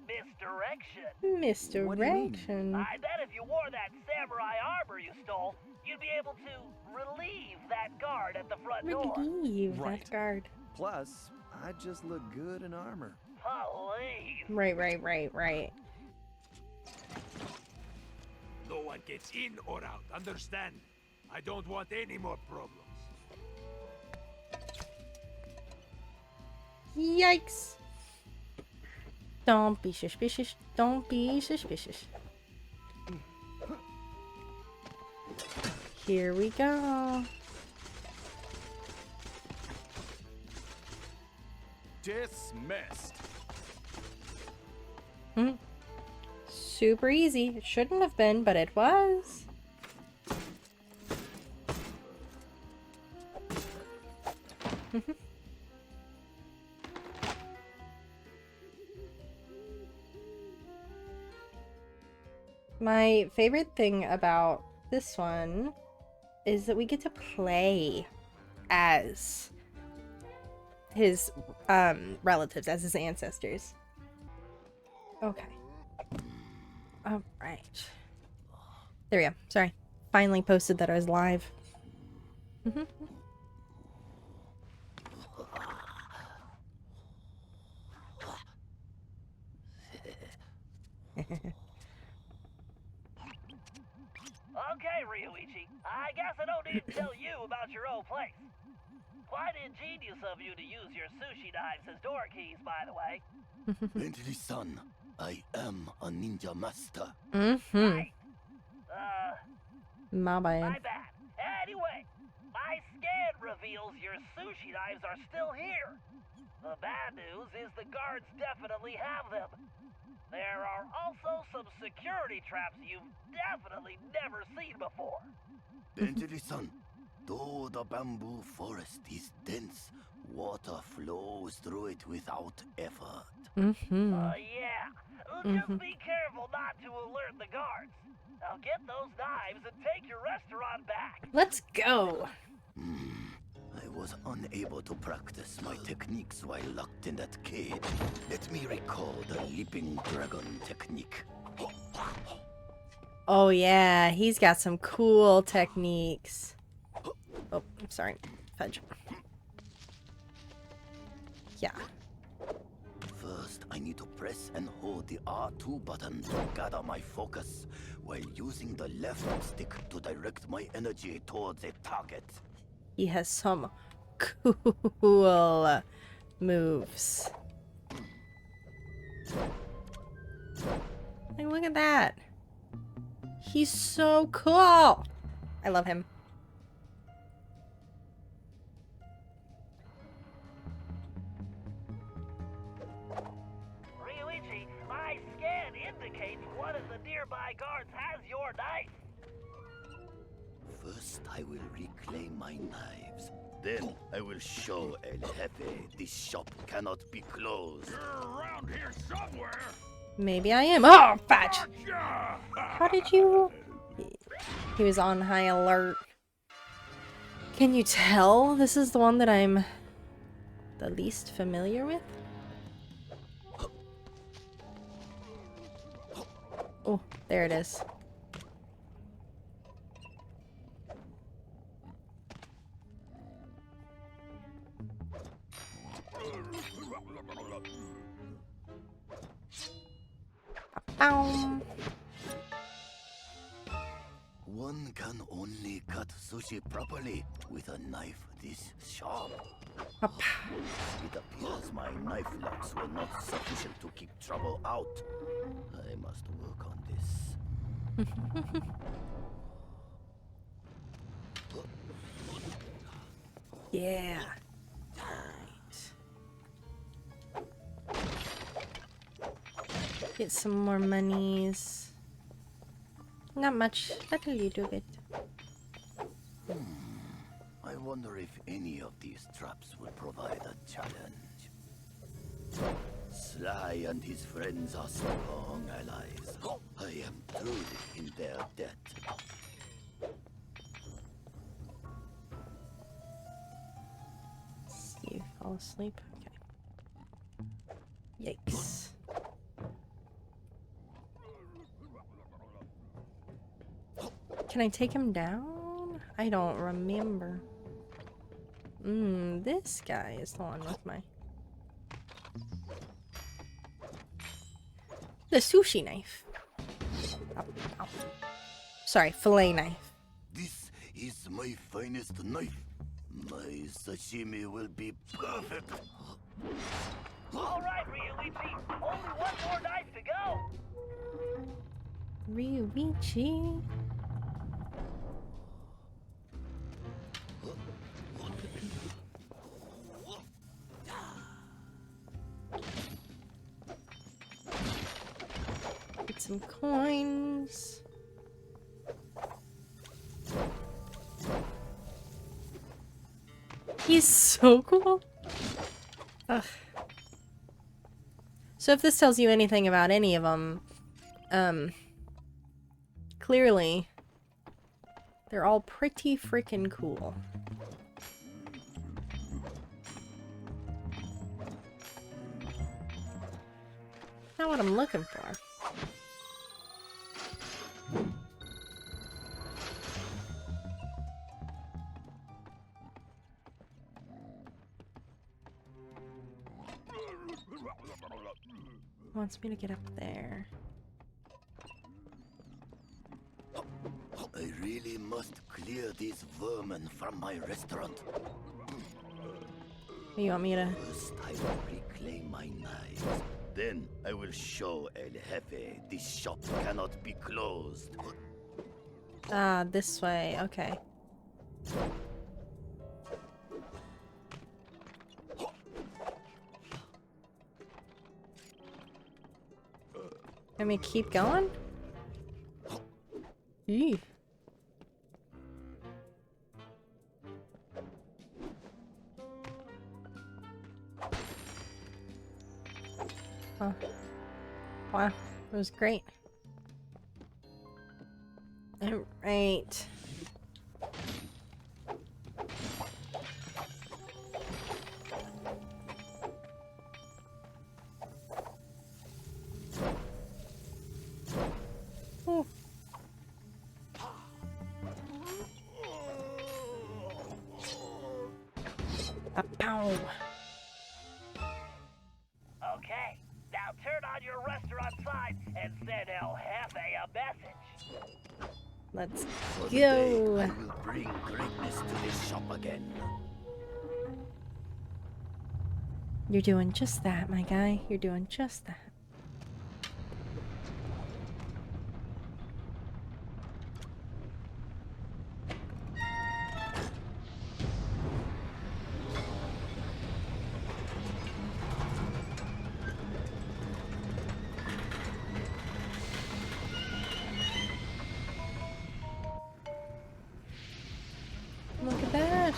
Speaker 3: misdirection.
Speaker 2: Misdirection.
Speaker 3: I bet if you wore that samurai armor you stole, you'd be able to relieve that guard at the front door.
Speaker 2: Relieve
Speaker 1: Right.
Speaker 2: that guard.
Speaker 1: Plus, I just look good in armor.
Speaker 3: Please.
Speaker 2: Right.
Speaker 8: No one gets in or out, understand? I don't want any more problems.
Speaker 2: Yikes. Don't be suspicious. Don't be suspicious. Here we go.
Speaker 4: Dismissed.
Speaker 2: Super easy. It shouldn't have been, but it was. My favorite thing about this one is that we get to play as his relatives, as his ancestors. Okay. Alright. There we go. Sorry. Finally posted that I was live.
Speaker 3: Okay, Ryuichi. I guess I don't need to tell you about your old place. Quite ingenious of you to use your sushi knives as door keys, by the way.
Speaker 9: Bentley-san, I am a ninja master.
Speaker 3: Right.
Speaker 2: My
Speaker 3: My
Speaker 2: bad.
Speaker 3: bad. Anyway, my scan reveals your sushi knives are still here. The bad news is the guards definitely have them. There are also some security traps you've definitely never seen before.
Speaker 9: Bentley-san, though the bamboo forest is dense, water flows through it without effort.
Speaker 3: Yeah. Just be careful not to alert the guards. Now get those knives and take your restaurant back.
Speaker 2: Let's go.
Speaker 9: I was unable to practice my techniques while locked in that cage. Let me recall the leaping dragon technique.
Speaker 2: Oh yeah, he's got some cool techniques. Oh, sorry. Fudge. Yeah.
Speaker 9: First, I need to press and hold the R2 button to gather my focus, while using the left stick to direct my energy towards a target.
Speaker 2: He has some cool moves. Like, look at that. He's so cool. I love him.
Speaker 3: Ryuichi, my scan indicates one of the nearby guards has your knife.
Speaker 9: First, I will reclaim my knives. Then, I will show El Jefe this shop cannot be closed.
Speaker 8: You're around here somewhere.
Speaker 2: Maybe I am. Oh, fudge.
Speaker 8: Gotcha.
Speaker 2: How did you... He was on high alert. Can you tell this is the one that I'm the least familiar with? Oh, there it is. Bow.
Speaker 9: One can only cut sushi properly with a knife this sharp.
Speaker 2: Up.
Speaker 9: It appears my knife locks were not sufficient to keep trouble out. I must work on this.
Speaker 2: Yeah. Get some more monies. Not much, but a little bit.
Speaker 9: I wonder if any of these traps will provide a challenge. Sly and his friends are strong allies. I am truly in their debt.
Speaker 2: You fall asleep? Okay. Yikes. Can I take him down? I don't remember. This guy is the one with my... The sushi knife. Ow, ow. Sorry, fillet knife.
Speaker 9: This is my finest knife. My sashimi will be perfect.
Speaker 3: All right, Ryuichi. Only one more knife to go.
Speaker 2: Ryuichi. Get some coins. He's so cool. Ugh. So if this tells you anything about any of them, clearly, they're all pretty freaking cool. Not what I'm looking for. Wants me to get up there.
Speaker 9: I really must clear these vermin from my restaurant.
Speaker 2: You want me to?
Speaker 9: First, I will reclaim my knives. Then I will show El Jefe this shop cannot be closed.
Speaker 2: Ah, this way. Okay. Let me keep going? Eee. Huh. Wow, it was great. Alright. Ooh. Pow.
Speaker 3: Okay, now turn on your restaurant sign and send El Jefe a message.
Speaker 2: Let's
Speaker 9: For the day,
Speaker 2: go.
Speaker 9: I will bring greatness to this shop again.
Speaker 2: You're doing just that, my guy. You're doing just that. Look at that.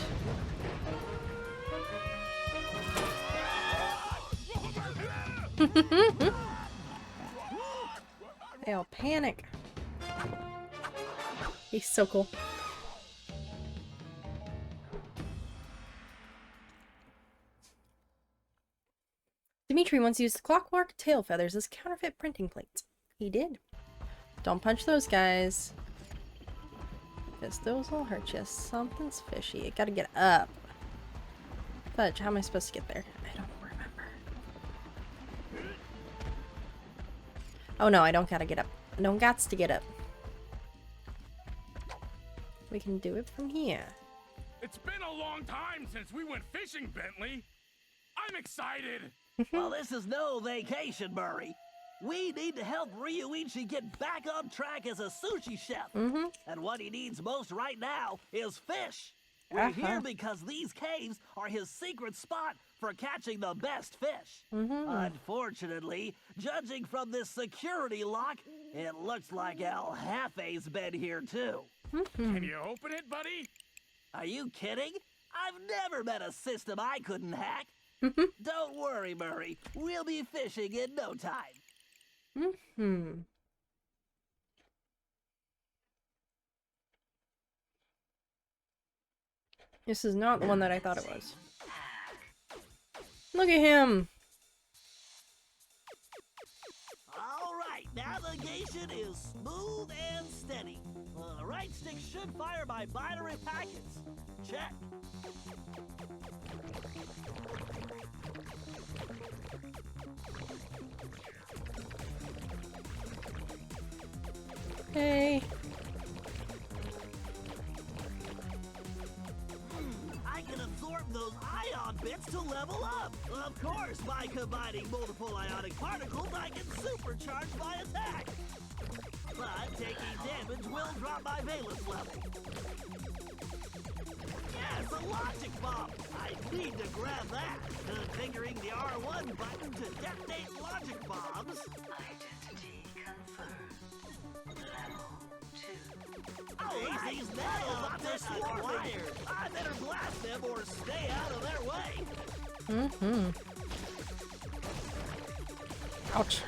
Speaker 2: They all panic. He's so cool. Dimitri once used clockwork tail feathers as counterfeit printing plates. He did. Don't punch those guys. Because those will hurt you. Something's fishy. I gotta get up. Fudge, how am I supposed to get there? I don't remember. Oh no, I don't gotta get up. I don't gots to get up. We can do it from here.
Speaker 4: It's been a long time since we went fishing, Bentley. I'm excited.
Speaker 3: Well, this is no vacation, Murray. We need to help Ryuichi get back on track as a sushi chef. And what he needs most right now is fish. We're here because these caves are his secret spot for catching the best fish. Unfortunately, judging from this security lock, it looks like El Jefe's been here too.
Speaker 4: Can you open it, buddy?
Speaker 3: Are you kidding? I've never met a system I couldn't hack. Don't worry, Murray. We'll be fishing in no time.
Speaker 2: This is not the one that I thought it was. Look at him!
Speaker 3: Alright, navigation is smooth and steady. Right stick should fire by binary packets. Check.
Speaker 2: Hey.
Speaker 3: I can absorb those ion bits to level up. Of course, by combining multiple ionic particles, I can supercharge my attack. But taking damage will drop my valence level. Yes, a logic bomb. I need to grab that. Configuring the R1 button to detonate logic bombs.
Speaker 6: Identity confirmed. Level 2.
Speaker 3: These nanos are swarming. I better blast them or stay out of their way.
Speaker 2: Mm-hmm. Ouch.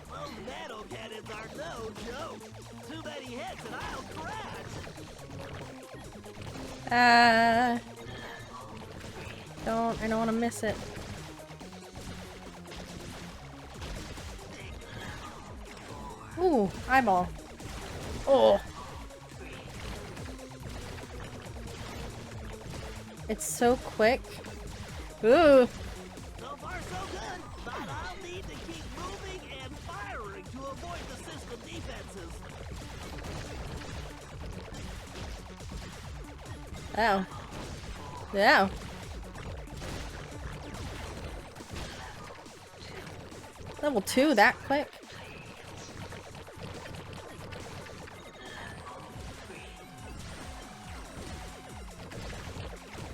Speaker 3: Those nano cannons are no joke. Too many hits and I'll crash.
Speaker 2: I don't want to miss it. Ooh, eyeball. Oh. It's so quick. Ooh.
Speaker 3: So far so good, but I'll need to keep moving and firing to avoid the system defenses.
Speaker 2: Oh. Yeah. Level 2 that quick.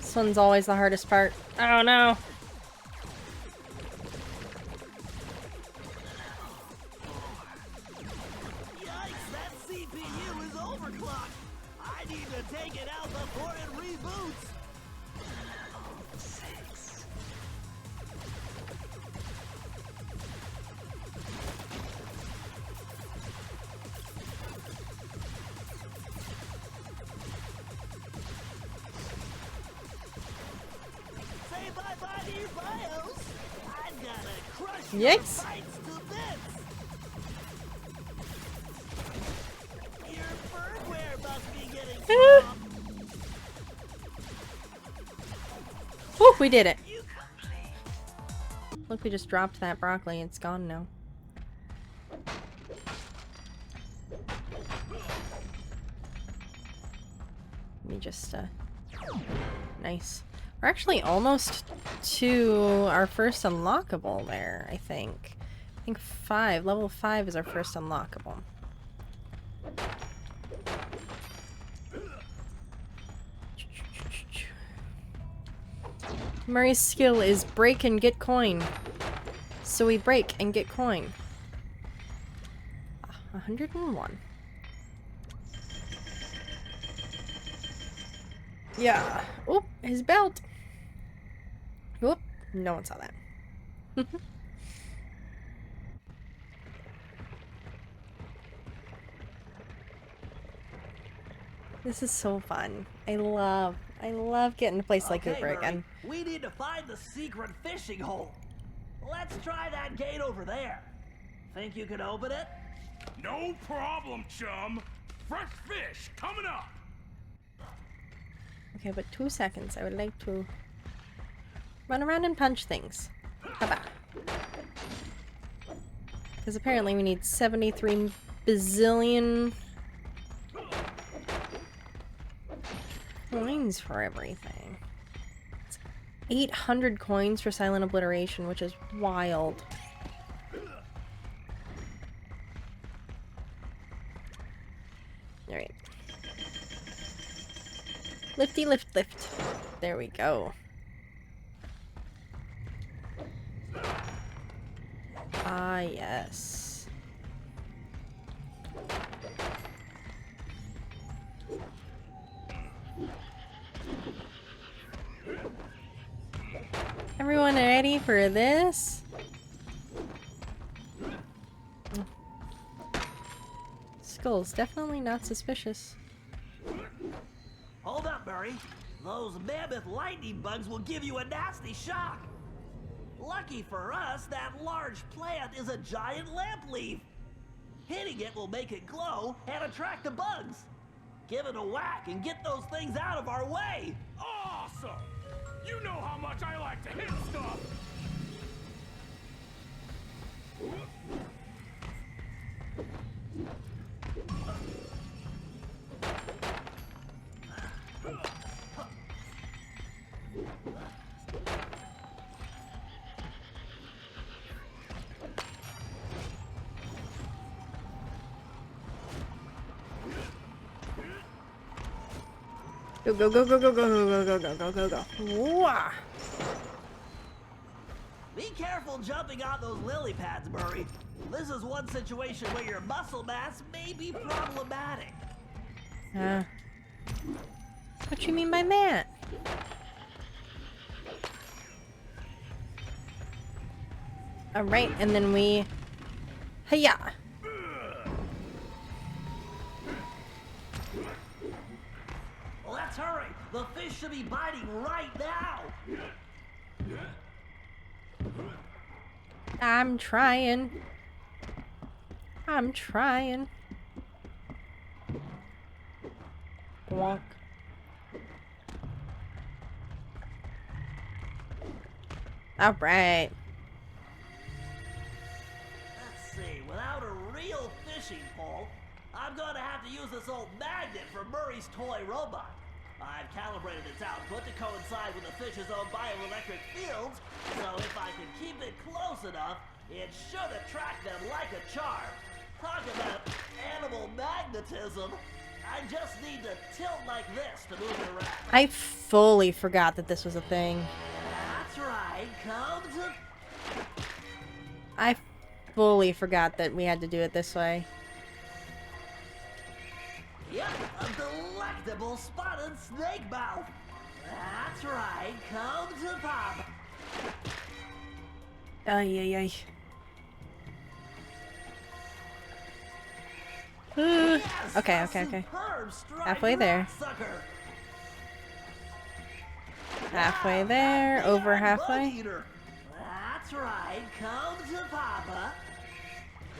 Speaker 2: This one's always the hardest part. Oh no.
Speaker 3: Yikes, that CPU is overclocked. I need to take it out before it reboots. Say bye-bye to your bios. I gotta crush your
Speaker 2: Yikes.
Speaker 3: sights to bits. Your firmware must be getting soft.
Speaker 2: Whew, we did it. Look, we just dropped that broccoli. It's gone now. Let me just, nice. We're actually almost to our first unlockable there, I think. I think 5. Level 5 is our first unlockable. Murray's skill is break and get coin. So we break and get coin. 101. Yeah. Oop, his belt. Oop, no one saw that. This is so fun. I love getting to play Sly Cooper
Speaker 3: Murray,
Speaker 2: again.
Speaker 3: we need to find the secret fishing hole. Let's try that gate over there. Think you can open it?
Speaker 8: No problem, chum. Fresh fish coming up.
Speaker 2: Okay, but 2 seconds. I would like to run around and punch things. Haba. Because apparently we need 73 bazillion coins for everything. It's 800 coins for silent obliteration, which is wild. Alright. Lifty lift lift. There we go. Ah, yes. Everyone ready for this? Skull's definitely not suspicious.
Speaker 3: Hold up, Murray. Those mammoth lightning bugs will give you a nasty shock. Lucky for us, that large plant is a giant lamp leaf. Hitting it will make it glow and attract the bugs. Give it a whack and get those things out of our way.
Speaker 8: Awesome. You know how much I like to hit stuff.
Speaker 2: Go, go, go, go, go, go, go, go, go, go, go, go, go. Wah!
Speaker 3: careful jumping on those lily pads, Murray. This is one situation where your muscle mass may be problematic.
Speaker 2: What you mean by that? Alright, and then we... Hiya!
Speaker 3: Let's hurry! The fish should be biting right now!
Speaker 2: I'm trying. I'm trying. Walk. Alright.
Speaker 3: Let's see, without a real fishing pole, I'm gonna have to use this old magnet from Murray's toy robot. I've calibrated its output to coincide with the fish's own bioelectric fields, so if I can keep it close enough, it should attract them like a charm. Talk about animal magnetism. I just need to tilt like this to move it around.
Speaker 2: I fully forgot that this was a thing.
Speaker 3: That's right, come to...
Speaker 2: I fully forgot that we had to do it this way.
Speaker 3: Yep, a delectable spotted snake mouth. That's right, come to Pop.
Speaker 2: Ay, ay, ay.
Speaker 3: Yes,
Speaker 2: Okay,
Speaker 3: a
Speaker 2: okay, okay.
Speaker 3: superb striped
Speaker 2: Halfway there.
Speaker 3: rocksucker.
Speaker 2: Halfway
Speaker 3: Wow,
Speaker 2: there,
Speaker 3: that
Speaker 2: over
Speaker 3: big
Speaker 2: halfway.
Speaker 3: bug-eater. That's right, come to Papa.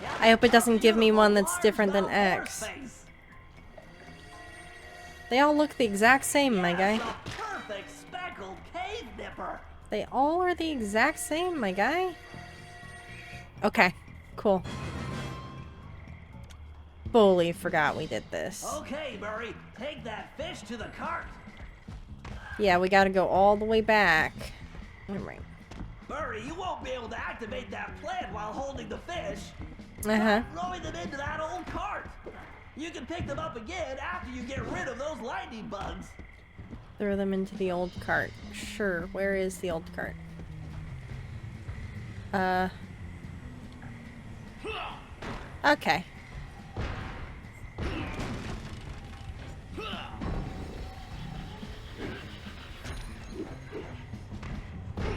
Speaker 3: Yep,
Speaker 2: I hope it doesn't
Speaker 3: a
Speaker 2: give me one that's
Speaker 3: beautiful
Speaker 2: different than
Speaker 3: largemouth
Speaker 2: X.
Speaker 3: horseface.
Speaker 2: They all look the exact same, my guy.
Speaker 3: Yes, a perfect speckled cave nipper.
Speaker 2: They all are the exact same, my guy. Okay, cool. Fully forgot we did this.
Speaker 3: Okay, Murray, take that fish to the cart.
Speaker 2: Yeah, we gotta go all the way back. Alright.
Speaker 3: Murray, you won't be able to activate that plant while holding the fish.
Speaker 2: Uh-huh.
Speaker 3: Try throwing them into that old cart. You can pick them up again after you get rid of those lightning bugs.
Speaker 2: Throw them into the old cart. Sure, where is the old cart? Okay.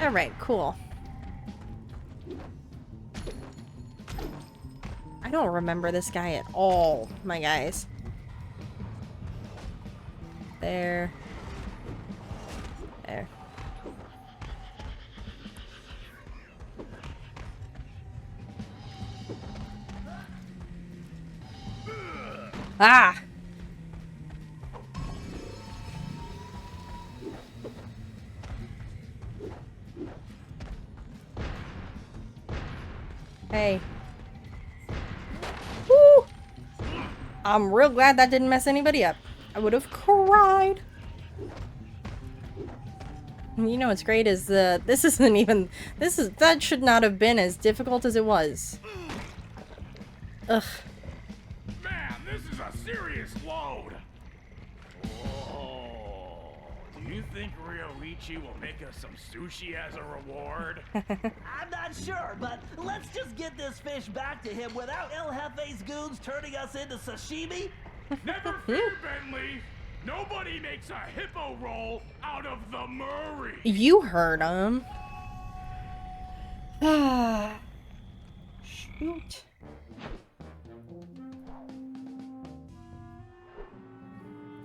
Speaker 2: Alright, cool. I don't remember this guy at all, my guys. There. There. Ah! Hey. Woo! I'm real glad that didn't mess anybody up. I would have cried. You know what's great is this isn't even that should not have been as difficult as it was. Ugh.
Speaker 8: Man, this is a serious load. Oh, do you think Ryoichi will make us some sushi as a reward?
Speaker 3: I'm not sure, but let's just get this fish back to him without El Jefe's goons turning us into sashimi.
Speaker 8: Never fear, Bentley. Nobody makes a hippo roll out of the Murray.
Speaker 2: You heard him. Ah. Shoot.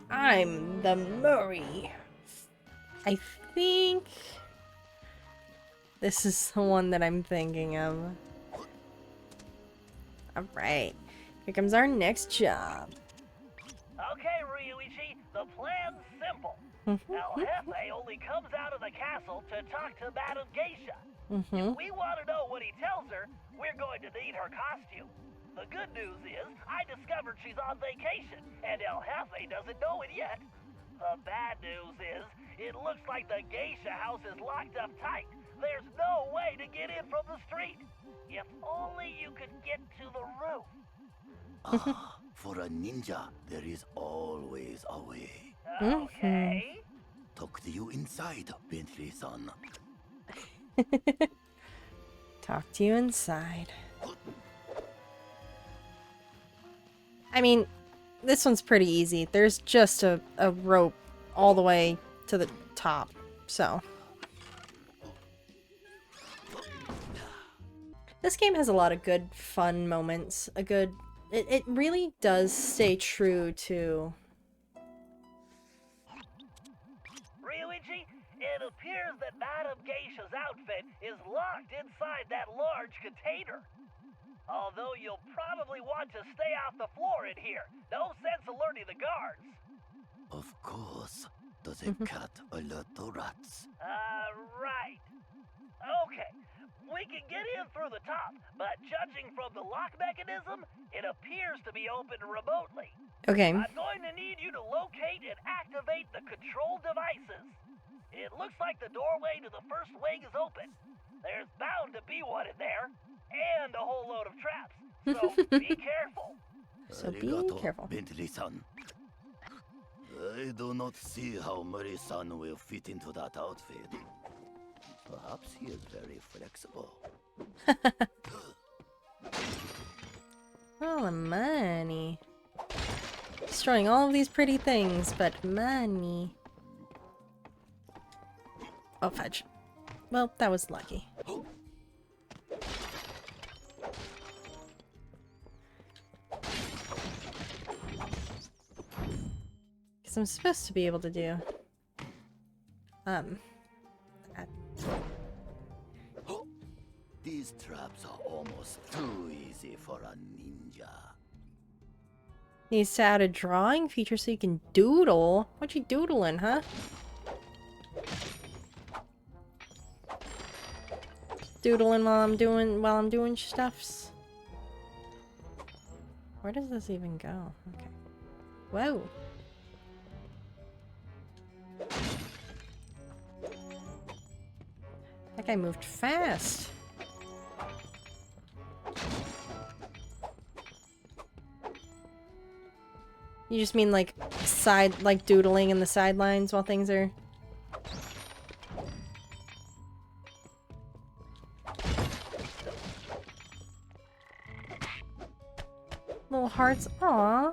Speaker 2: I'm the Murray. I think this is the one that I'm thinking of. Alright. Here comes our next job.
Speaker 3: Okay, Ryuichi, the plan's simple. El Jefe only comes out of the castle to talk to Madame Geisha. If we want to know what he tells her, we're going to need her costume. The good news is, I discovered she's on vacation, and El Jefe doesn't know it yet. The bad news is, it looks like the Geisha house is locked up tight. There's no way to get in from the street. If only you could get to the roof.
Speaker 9: Ah, for a ninja, there is always a way.
Speaker 3: Okay.
Speaker 9: Talk to you inside, Bentley-san.
Speaker 2: Talk to you inside. I mean, this one's pretty easy. There's just a rope all the way to the top, so. This game has a lot of good, fun moments. It really does stay true to...
Speaker 3: Ryuichi, it appears that Madame Geisha's outfit is locked inside that large container. Although you'll probably want to stay off the floor in here. No sense alerting the guards.
Speaker 9: Of course. Does a cat alert the rats?
Speaker 3: Right. Okay. We can get in through the top, but judging from the lock mechanism, it appears to be open remotely.
Speaker 2: Okay.
Speaker 3: I'm going to need you to locate and activate the control devices. It looks like the doorway to the first wing is open. There's bound to be one in there, and a whole load of traps. So be careful.
Speaker 2: So be careful.
Speaker 9: Bentley-san. I do not see how Murray-san will fit into that outfit. Perhaps he is very flexible.
Speaker 2: All the money. Destroying all of these pretty things, but money. Oh, fudge. Well, that was lucky. Because I'm supposed to be able to do... that.
Speaker 9: These traps are almost too easy for a ninja.
Speaker 2: Needs to add a drawing feature so you can doodle. What you doodling, huh? Doodling while I'm doing stuffs. Where does this even go? Okay. Whoa. That guy moved fast. You just mean like doodling in the sidelines while things are... Little hearts. Aw,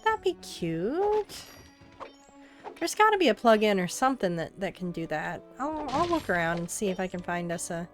Speaker 2: that'd be cute. There's gotta be a plug-in or something that can do that. I'll look around and see if I can find us a...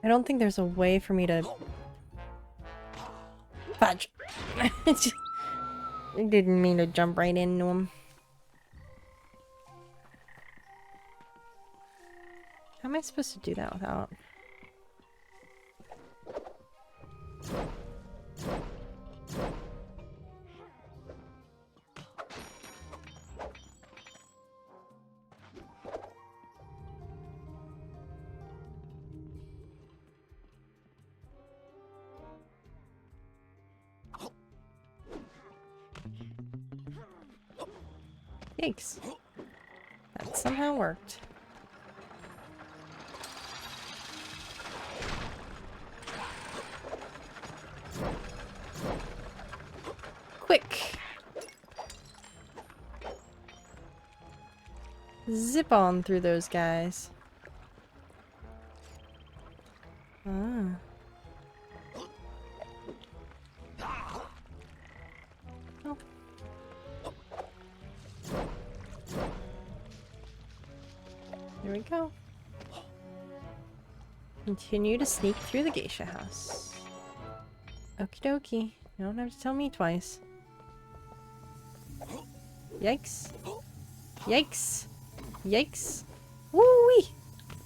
Speaker 2: I don't think there's a way for me to... Fudge! I didn't mean to jump right into him. How am I supposed to do that without... Yikes. That somehow worked. Quick! Zip on through those guys. Ah. Oh. There we go. Continue to sneak through the geisha house. Okie dokie. You don't have to tell me twice. Yikes. Yikes. Yikes. Woo-wee!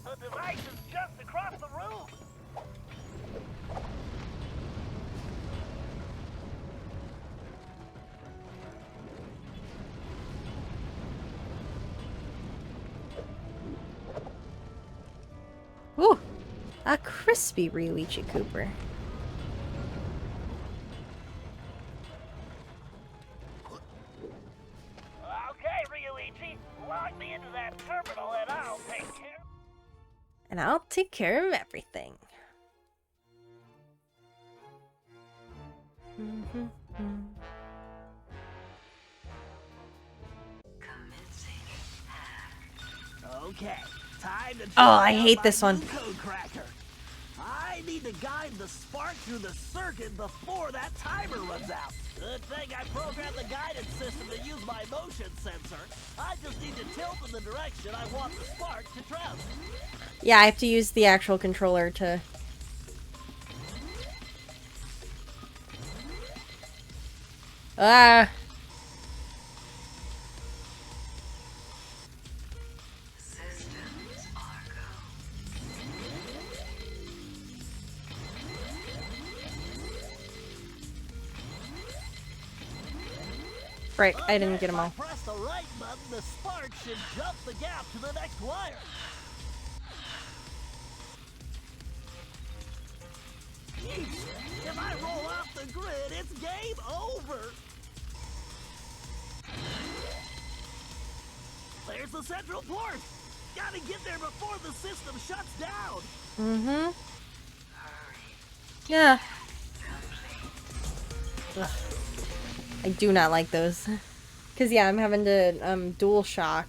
Speaker 3: The device is just across the room.
Speaker 2: A crispy Ryuichi Cooper.
Speaker 3: Okay, Ryuichi, log me into that terminal and I'll take care.
Speaker 2: And I'll take care of everything.
Speaker 6: Commencing hack.
Speaker 3: Okay, time to
Speaker 2: Oh,
Speaker 3: try
Speaker 2: I
Speaker 3: out
Speaker 2: hate
Speaker 3: my
Speaker 2: this one.
Speaker 3: new code cracker. I need to guide the spark through the circuit before that timer runs out. Good thing I programmed the guidance system to use my motion sensor. I just need to tilt in the direction I want the spark to travel.
Speaker 2: Yeah, I have to use the actual controller to... Ah!
Speaker 6: Systems are go.
Speaker 2: Right, I didn't get them all.
Speaker 3: If I press the right button, the spark should jump the gap to the next wire. Yeesh. If I roll off the grid, it's game over. There's the central port. Gotta get there before the system shuts down.
Speaker 2: Mm-hmm. Yeah. Ugh. I do not like those. Cause yeah, I'm having to dual shock.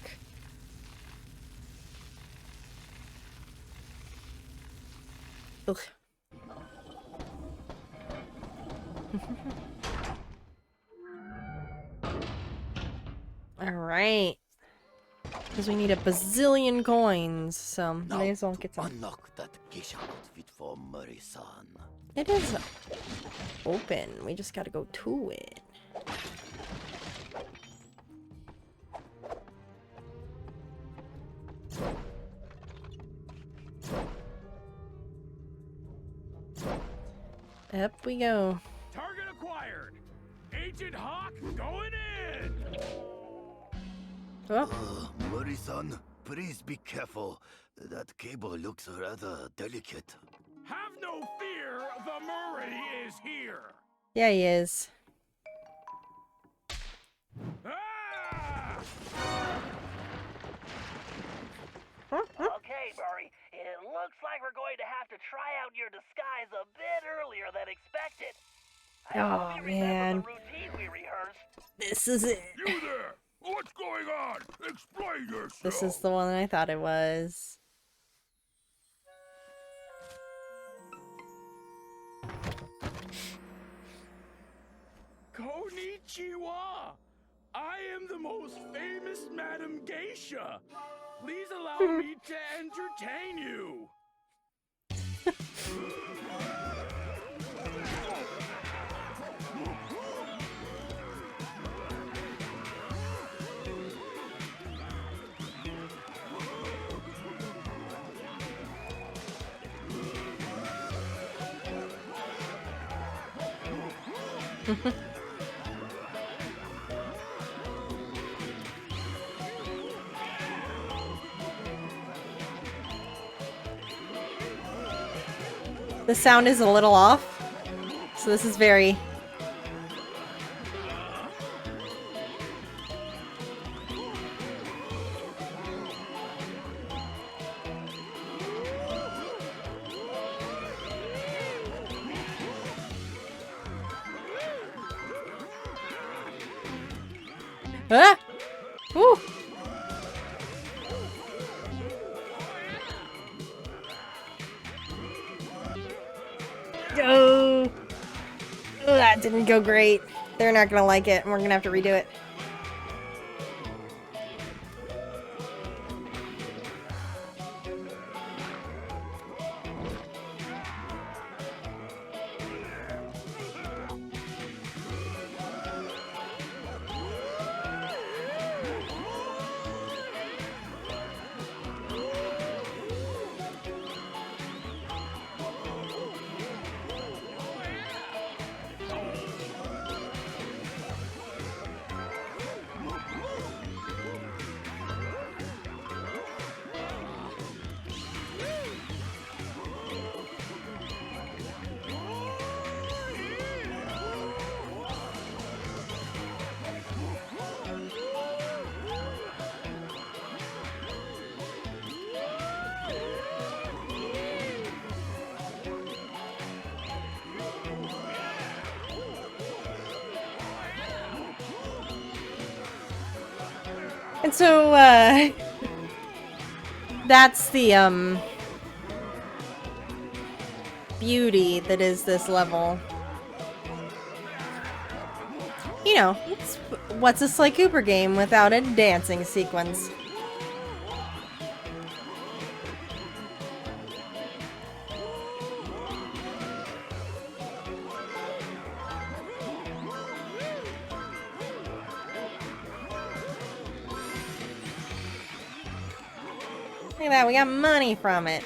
Speaker 2: Ugh. All right. Because we need a bazillion coins, so may as well get some.
Speaker 9: Unlock that geisha outfit for Murray-san.
Speaker 2: It is open. We just gotta go to it. Up we go.
Speaker 4: Target acquired. Agent Hawk going in.
Speaker 2: Oh,
Speaker 9: Murray-san, please be careful. That cable looks rather delicate.
Speaker 4: Have no fear, the Murray is here.
Speaker 2: yeah, he is.
Speaker 4: Ah!
Speaker 3: Okay, Murray. It looks like we're going to have to try out your disguise a bit earlier than expected. I hope you remember
Speaker 2: man.
Speaker 3: the routine we rehearsed.
Speaker 2: This is it.
Speaker 8: You there! What's going on? Explain yourself!
Speaker 2: This is the one I thought it was.
Speaker 4: Konnichiwa. I am the most famous Madam Geisha. Please allow me to entertain you.
Speaker 2: The sound is a little off, so this is very... Ah! Woo! Oh, that didn't go great. They're not gonna like it, and we're gonna have to redo it. And so, that's the, beauty that is this level. You know, what's a Sly Cooper game without a dancing sequence? Look at that, we got money from it.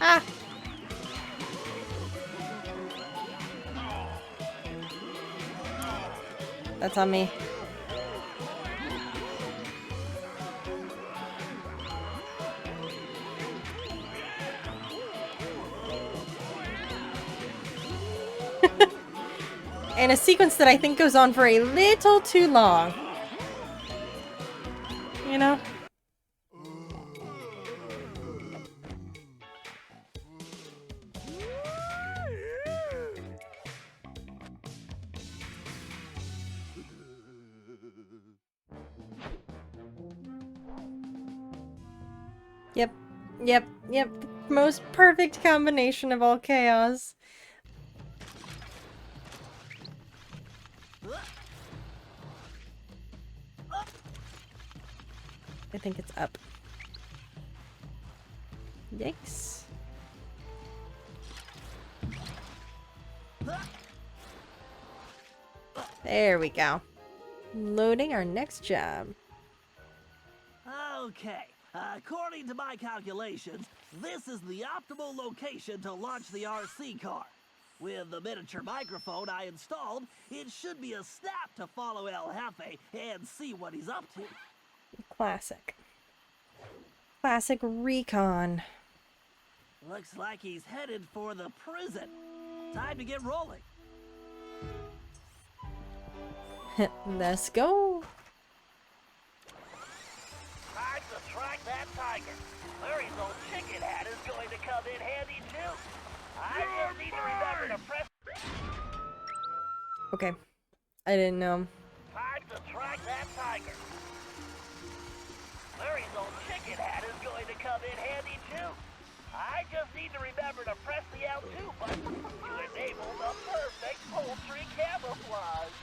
Speaker 2: Ah! That's on me. And a sequence that I think goes on for a little too long. You know? Yep. Most perfect combination of all chaos. I think it's up. Yikes. There we go. Loading our next job.
Speaker 3: Okay. According to my calculations, this is the optimal location to launch the RC car. With the miniature microphone I installed, it should be a snap to follow El Jefe and see what he's up to.
Speaker 2: Classic. Classic recon.
Speaker 3: Looks like he's headed for the prison. Time to get rolling.
Speaker 2: Let's go.
Speaker 3: Time to track that tiger. Larry's old chicken hat is going to come in handy too. I just need to remember to press.
Speaker 2: Okay. I didn't know.
Speaker 3: Time to track that tiger. Larry's old chicken hat is going to come in handy too. I just need to remember to press the L2 button to enable the perfect poultry camouflage.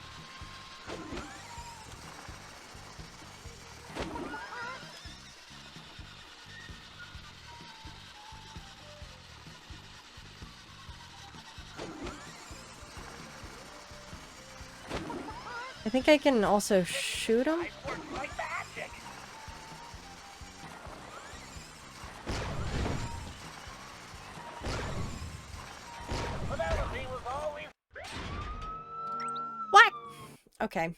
Speaker 2: I think I can also shoot him.
Speaker 3: It works like magic. Penelope was always.
Speaker 2: What? Okay.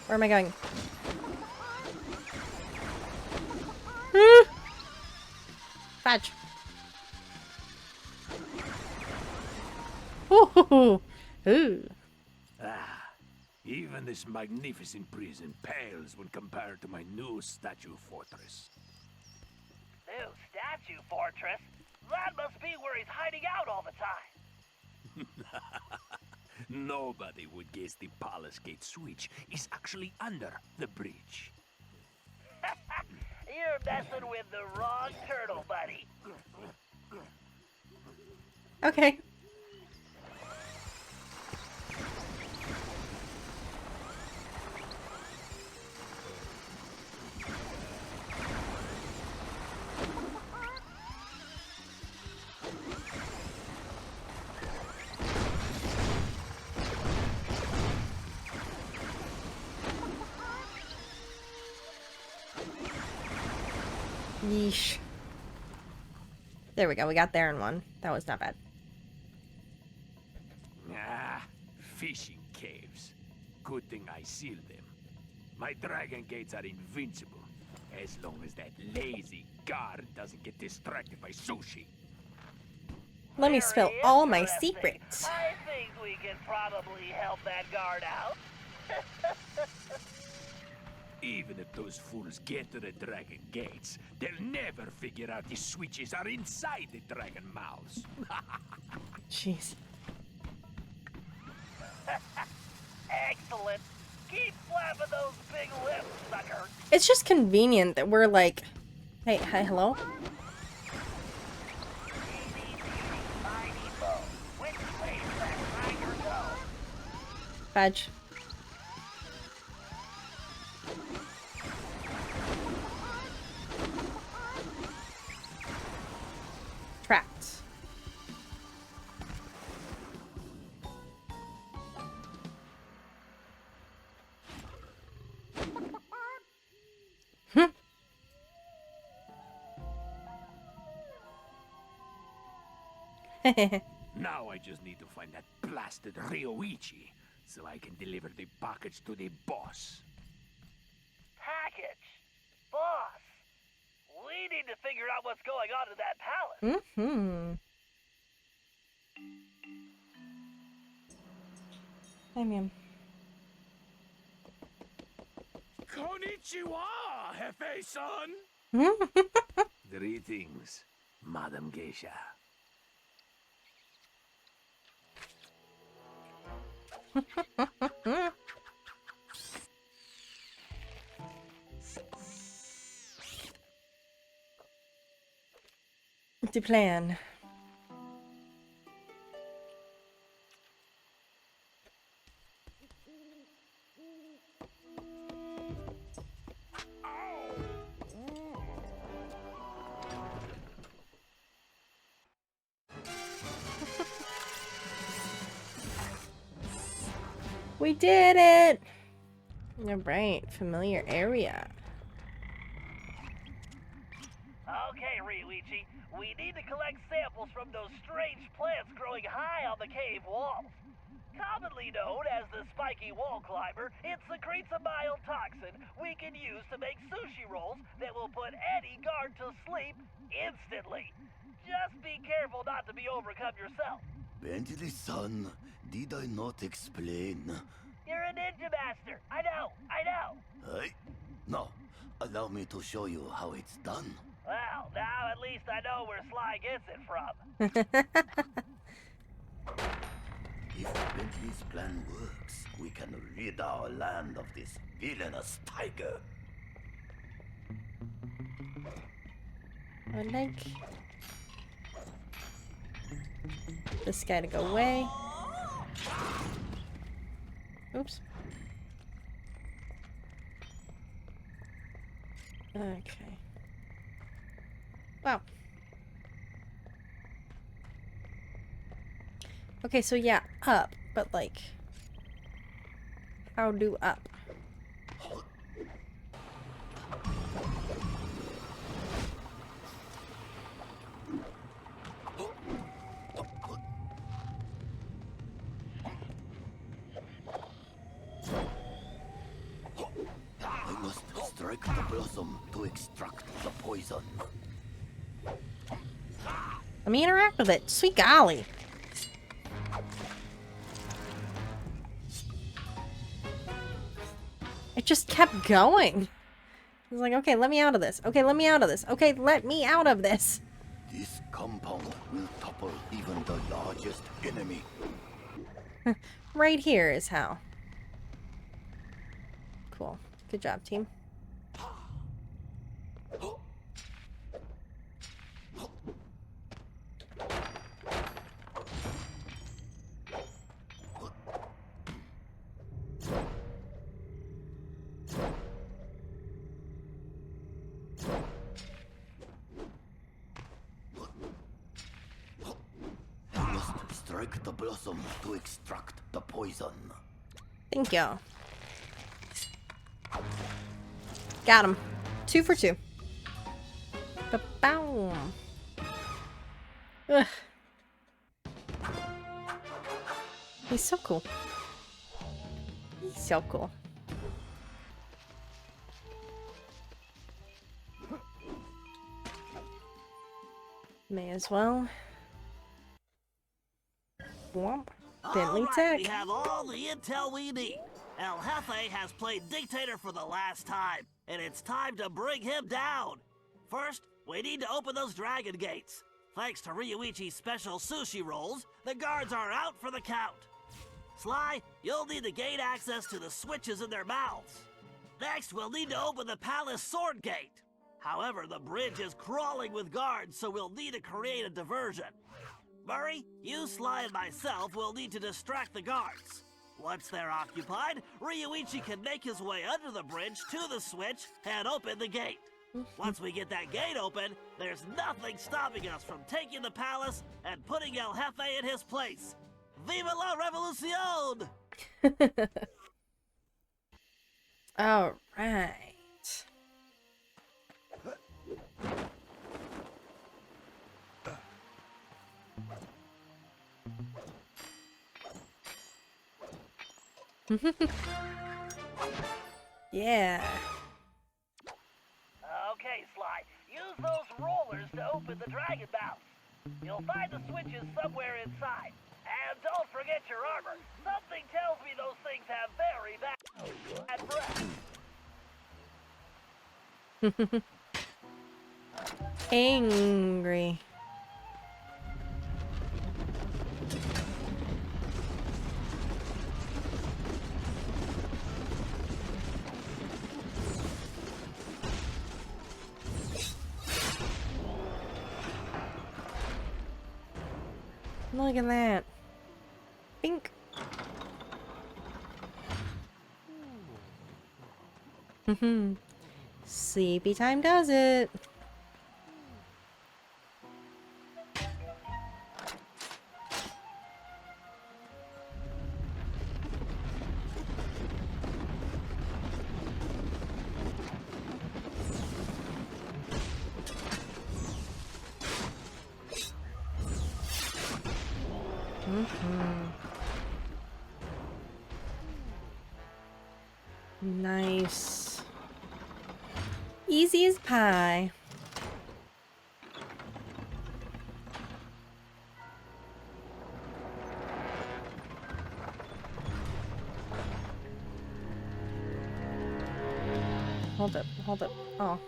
Speaker 2: Where am I going? Fudge. Ooh. Ooh.
Speaker 8: Even this magnificent prison pales when compared to my new statue fortress.
Speaker 3: New statue fortress? That must be where he's hiding out all the time.
Speaker 8: Nobody would guess the palace gate switch is actually under the bridge.
Speaker 3: You're messing with the wrong turtle, buddy.
Speaker 2: Okay. Yeesh. There we go. We got there in one. That was not bad.
Speaker 8: Fishing caves. Good thing I sealed them. My dragon gates are invincible, as long as that lazy guard doesn't get distracted by sushi.
Speaker 2: Let me spill all my secrets.
Speaker 3: I think we can probably help that guard out.
Speaker 8: Even if those fools get to the dragon gates, they'll never figure out the switches are inside the dragon mouths.
Speaker 2: Jeez.
Speaker 3: Excellent. Keep flapping those big lips, sucker.
Speaker 2: It's just convenient that we're like, hey, hi, hello?
Speaker 3: Which way does that tiger go?
Speaker 2: Fudge. Trapped.
Speaker 8: Now I just need to find that blasted Ryoichi, so I can deliver the package to the boss.
Speaker 3: Package? Boss? We need to figure out what's going on in that palace.
Speaker 2: Mm-hmm. Hi, ma'am.
Speaker 8: Konnichiwa, Hefe-san! Greetings, Madam Geisha.
Speaker 2: The plan. We did it! Alright, familiar area.
Speaker 3: Okay, Ryuichi, we need to collect samples from those strange plants growing high on the cave walls. Commonly known as the spiky wall climber, it secretes a mild toxin we can use to make sushi rolls that will put any guard to sleep instantly. Just be careful not to be overcome yourself.
Speaker 9: Bentley-san, did I not explain?
Speaker 3: You're a ninja master. I know.
Speaker 9: Hey? No. Allow me to show you how it's done.
Speaker 3: Well, now at least I know where Sly gets it from.
Speaker 9: If Bentley's plan works, we can rid our land of this villainous tiger.
Speaker 2: I'd like this guy to go away. Oops. Okay. Wow. Okay, so yeah, up, but like, how do up?
Speaker 9: I must strike the blossom to extract the poison.
Speaker 2: Let me interact with it. Sweet golly. It just kept going. I was like, okay, let me out of this. Okay, let me out of this. Okay, let me out of this.
Speaker 9: This compound will topple even the largest enemy.
Speaker 2: Right here is how. Cool. Good job, team.
Speaker 9: Strike the blossom to extract the poison.
Speaker 2: Thank you. Got him. 2 for 2. Ba-bow. Ugh. He's so cool. He's so cool. May as well. Womp. Bentley
Speaker 3: All right,
Speaker 2: Tech.
Speaker 3: we have all the intel we need. El Jefe has played dictator for the last time, and it's time to bring him down. First, we need to open those dragon gates. Thanks to Ryuichi's special sushi rolls, the guards are out for the count. Sly, you'll need to gain access to the switches in their mouths. Next, we'll need to open the palace sword gate. However, the bridge is crawling with guards, so we'll need to create a diversion. Murray, you, Sly, and myself will need to distract the guards. Once they're occupied, Ryuichi can make his way under the bridge to the switch and open the gate. Once we get that gate open, there's nothing stopping us from taking the palace and putting El Jefe in his place. Viva la revolucion!
Speaker 2: All right. Yeah.
Speaker 3: Okay, Sly, use those rollers to open the dragon mouth. You'll find the switches somewhere inside. And don't forget your armor. Something tells me those things have very bad breath.
Speaker 2: Angry. Look at that. Pink. Sleepy time does it. Nice. Easy as pie. Hold up, hold up. Oh.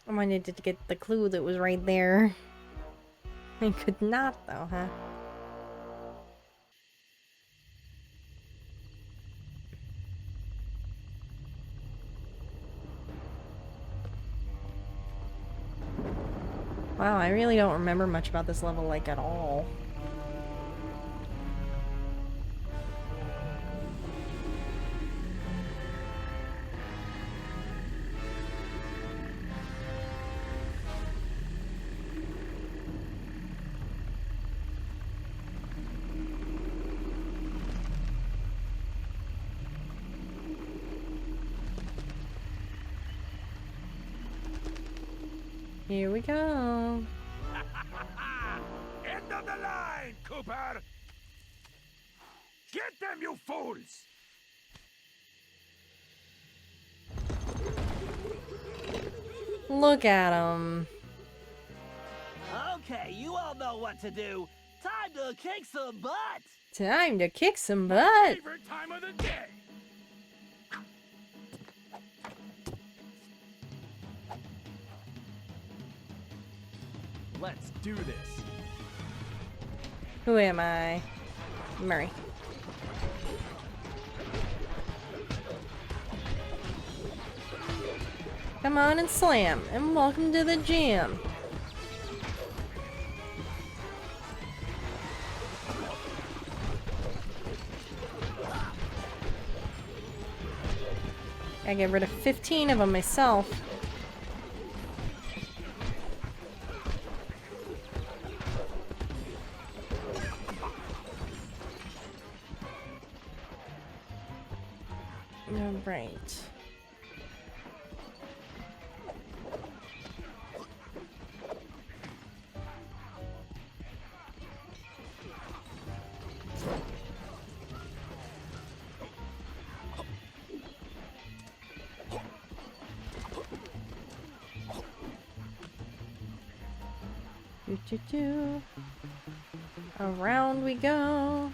Speaker 2: I wanted to get the clue that was right there. I could not, though, huh? Wow, I really don't remember much about this level, like, at all. Here we go.
Speaker 8: End of the line, Cooper! Get them, you fools!
Speaker 2: Look at him.
Speaker 3: Okay, you all know what to do. Time to kick some butt!
Speaker 2: Time to kick some butt.
Speaker 8: Favorite time of the day!
Speaker 1: Let's do this.
Speaker 2: Who am I? Murray. Come on and slam, and welcome to the gym. I get rid of 15 of them myself. Right. Do-do-do. Around we go.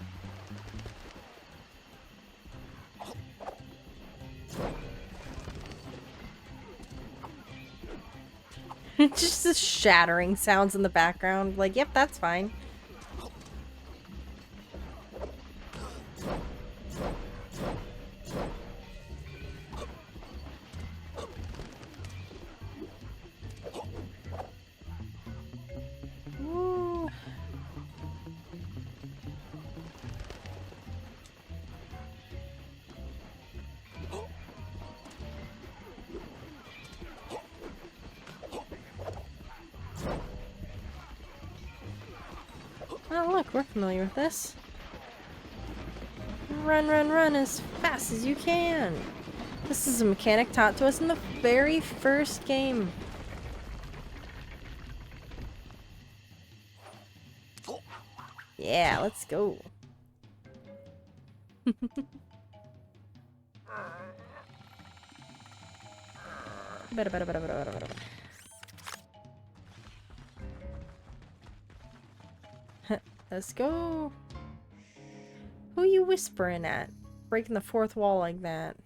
Speaker 2: Just the shattering sounds in the background. Like, yep, that's fine. Woo. Oh, look, we're familiar with this. Run, run, run as fast as you can. This is a mechanic taught to us in the very first game. Yeah, let's go. Let's go. Who you whispering at? Breaking the fourth wall like that.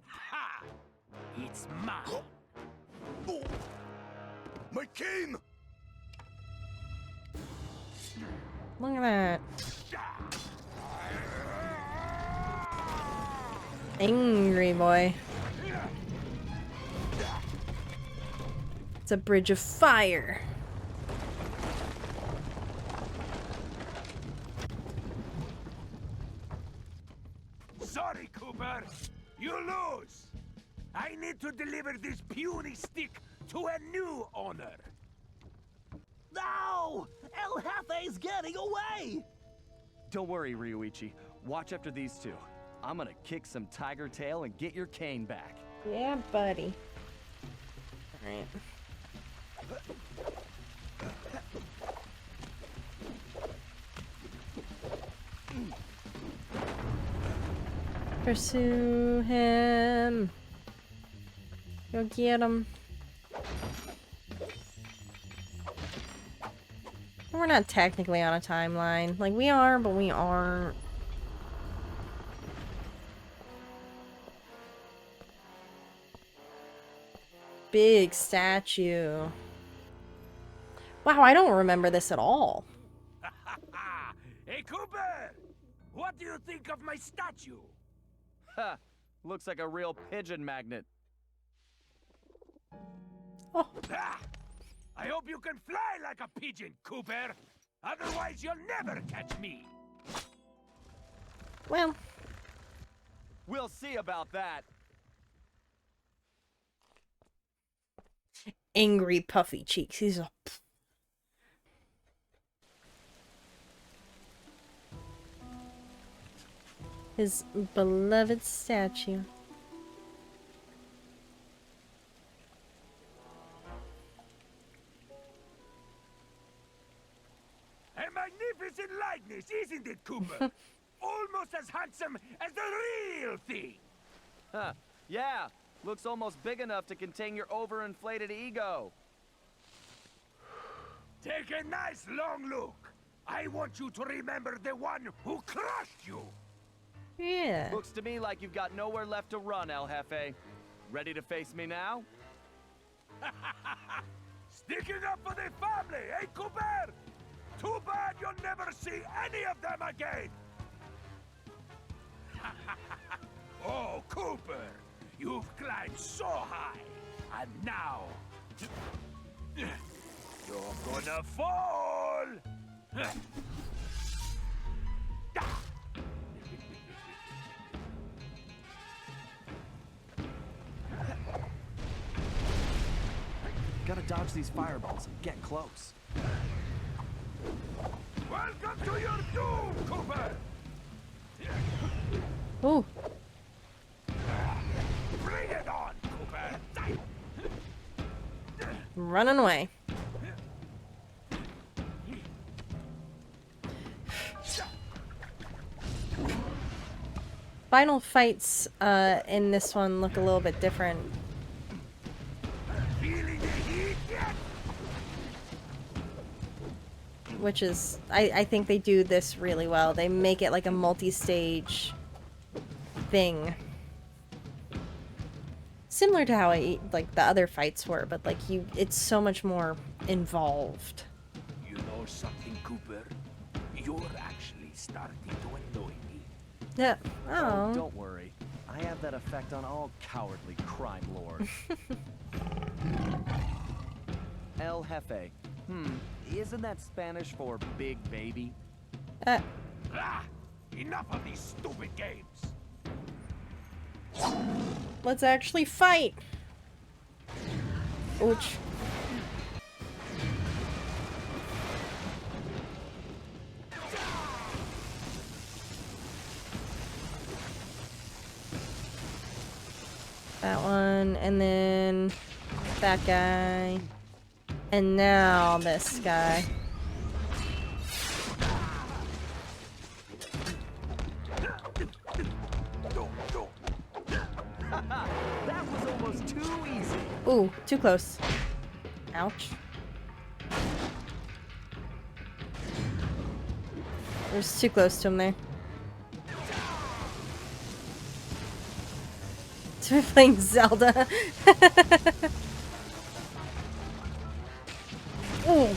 Speaker 8: Ha! It's mine.
Speaker 9: Oh, my cane!
Speaker 2: Look at that. Angry boy. It's a bridge of fire.
Speaker 8: Sorry, Cooper. You lose. I need to deliver this puny stick to a new owner.
Speaker 3: No! El Jefe's getting away!
Speaker 1: Don't worry, Ryuichi. Watch after these two. I'm gonna kick some tiger tail and get your cane back.
Speaker 2: Yeah, buddy. Alright. Pursue him. Go get him. We're not technically on a timeline. Like, we are, but we aren't. Big statue. Wow, I don't remember this at all.
Speaker 8: Hey, Cooper! What do you think of my statue?
Speaker 1: Ha! Looks like a real pigeon magnet.
Speaker 2: Oh.
Speaker 8: Ah, I hope you can fly like a pigeon, Cooper. Otherwise, you'll never catch me.
Speaker 2: Well.
Speaker 1: We'll see about that.
Speaker 2: Angry puffy cheeks. He's a... His beloved statue.
Speaker 8: A magnificent likeness, isn't it, Cooper? Almost as handsome as the real thing.
Speaker 1: Huh. Yeah. Looks almost big enough to contain your overinflated ego.
Speaker 8: Take a nice long look. I want you to remember the one who crushed you.
Speaker 2: Yeah.
Speaker 1: Looks to me like you've got nowhere left to run, El Jefe. Ready to face me now?
Speaker 8: Sticking up for the family, eh, Cooper? Too bad you'll never see any of them again. Oh, Cooper, you've climbed so high, and now you're gonna fall.
Speaker 1: Gotta dodge these fireballs and get close.
Speaker 8: Welcome to your doom, Cooper.
Speaker 2: Ooh.
Speaker 8: Bring it on, Cooper.
Speaker 2: Running away. final fights in this one look a little bit different. Which is, I think they do this really well. They make it like a multi-stage thing. Similar to how like the other fights were, but like it's so much more involved.
Speaker 8: You know something, Cooper? You're actually starting to annoy me.
Speaker 2: Yeah.
Speaker 1: Oh, don't worry. I have that effect on all cowardly crime lords. El Jefe. Isn't that Spanish for big baby?
Speaker 8: Enough of these stupid games.
Speaker 2: Let's actually fight. Ouch. That one, and then that guy. And now this guy.
Speaker 1: That was almost too easy.
Speaker 2: Ooh, too close. Ouch. It was too close to him there. To playing Zelda. Ooh.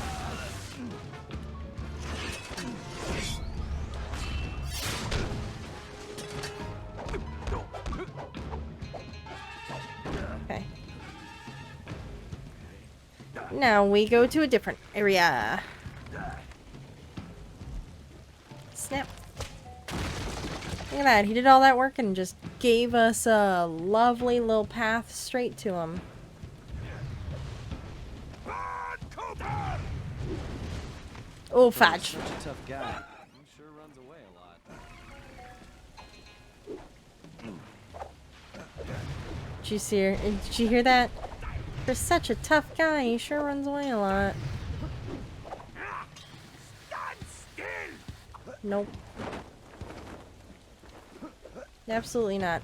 Speaker 2: Okay. Now we go to a different area. Snap. Look at that. He did all that work and just gave us a lovely little path straight to him. Oh, fudge.
Speaker 1: Such a tough guy. He sure runs away a lot.
Speaker 2: Did you see her? Did you hear that? You're such a tough guy. He sure runs away a lot. Nope. Absolutely not.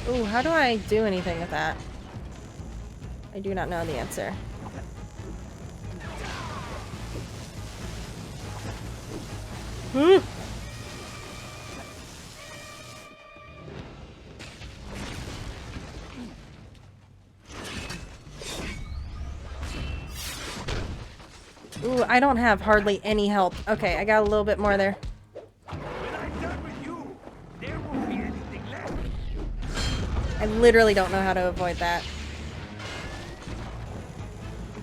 Speaker 2: Ooh, how do I do anything with that? I do not know the answer. Ooh, I don't have hardly any help. Okay, I got a little bit more there. I literally don't know how to avoid that.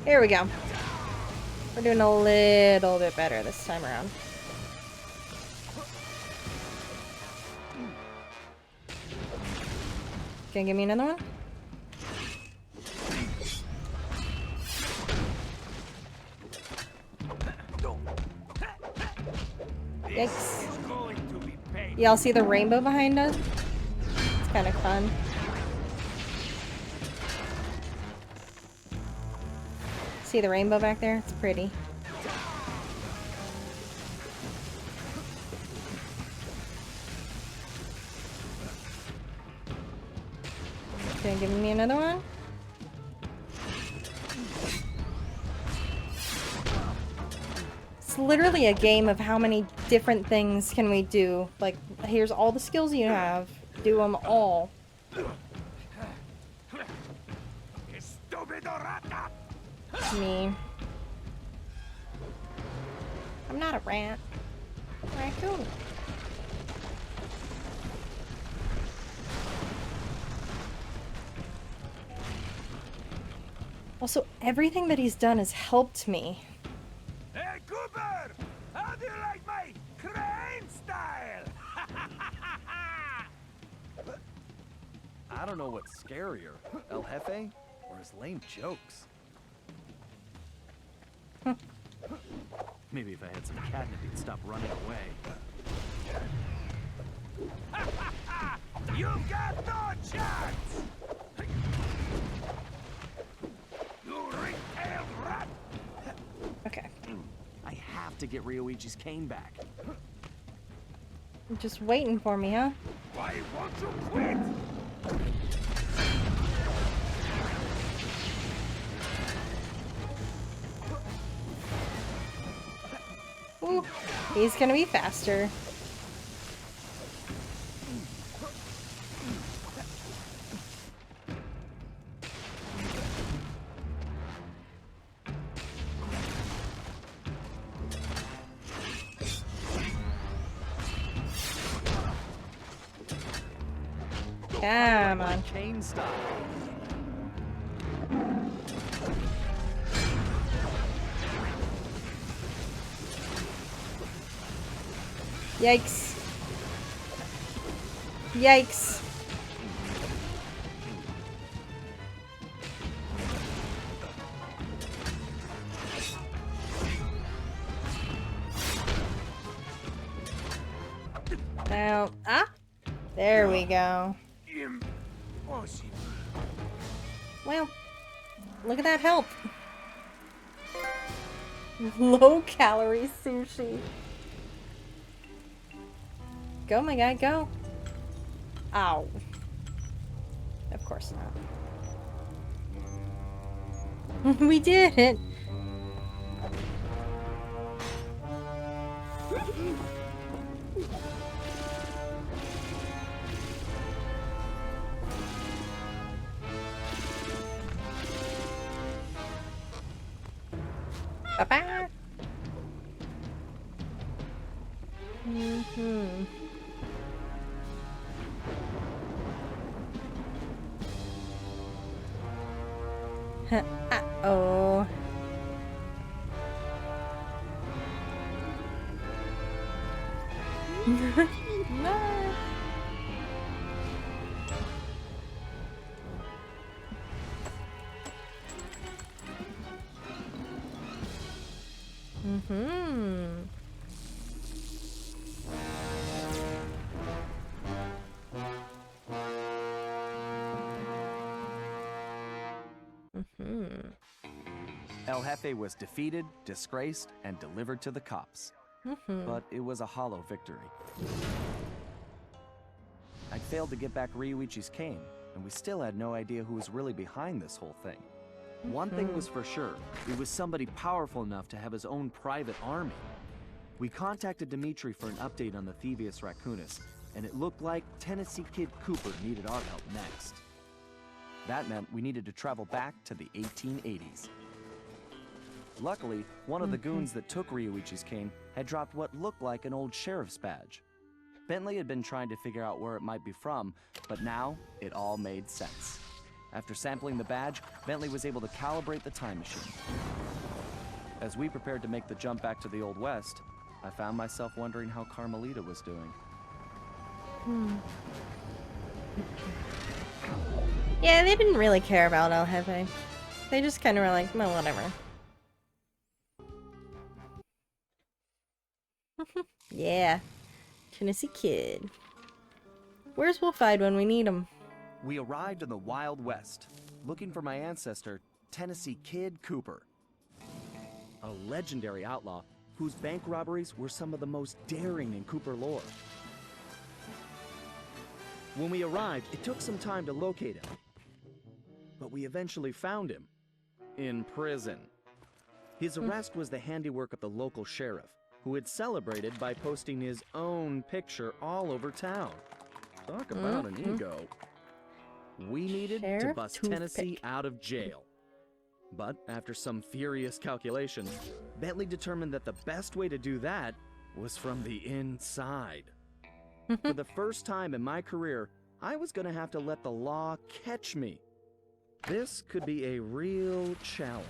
Speaker 2: Here we go. We're doing a little bit better this time around. Can you give me another one? Yikes. Y'all see the rainbow behind us? It's kind of fun. See the rainbow back there? It's pretty. Can you give me another one? It's literally a game of how many different things can we do. Like, here's all the skills you have. Do them all. Me. I'm not a rat. I'm a raccoon. Also, everything that he's done has helped me.
Speaker 8: Hey, Cooper! How do you like my crane style?
Speaker 1: I don't know what's scarier, El Jefe or his lame jokes. Maybe if I had some catnip, he'd stop running away.
Speaker 8: You've got no chance! You ring-tailed rat!
Speaker 2: Okay.
Speaker 1: I have to get Ryoichi's cane back.
Speaker 2: You're just waiting for me, huh?
Speaker 8: Why won't you quit?
Speaker 2: Ooh, he's gonna be faster. Come on.
Speaker 1: Chain style.
Speaker 2: Yikes. Yikes. Now, there we go.
Speaker 8: Impossible.
Speaker 2: Well, look at that help. Low calorie sushi. Go, my guy, go. Ow. Of course not. We did it. Bye-bye. Uh-oh. No.
Speaker 1: El Jefe was defeated, disgraced, and delivered to the cops. But it was a hollow victory. I'd failed to get back Ryoichi's cane, and we still had no idea who was really behind this whole thing. One thing was for sure, it was somebody powerful enough to have his own private army. We contacted Dimitri for an update on the Thieves Raccoonus, and it looked like Tennessee Kid Cooper needed our help next. That meant we needed to travel back to the 1880s. Luckily, one of the goons that took Ryoichi's cane had dropped what looked like an old sheriff's badge. Bentley had been trying to figure out where it might be from, but now it all made sense. After sampling the badge, Bentley was able to calibrate the time machine. As we prepared to make the jump back to the Old West, I found myself wondering how Carmelita was doing.
Speaker 2: Yeah, they didn't really care about El Jefe. They just kind of were like, well, whatever. Yeah. Tennessee Kid. Where's Wolf-Eyed when we need him?
Speaker 1: We arrived in the Wild West, looking for my ancestor, Tennessee Kid Cooper. A legendary outlaw whose bank robberies were some of the most daring in Cooper lore. When we arrived, it took some time to locate him. But we eventually found him. In prison. His arrest was the handiwork of the local sheriff, who had celebrated by posting his own picture all over town. Talk about an ego. We needed to bust Tennessee out of jail. But after some furious calculations, Bentley determined that the best way to do that was from the inside. For the first time in my career, I was going to have to let the law catch me. This could be a real challenge.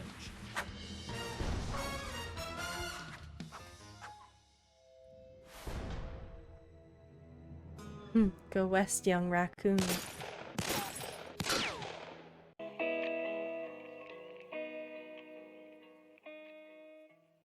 Speaker 2: Go west, young raccoon.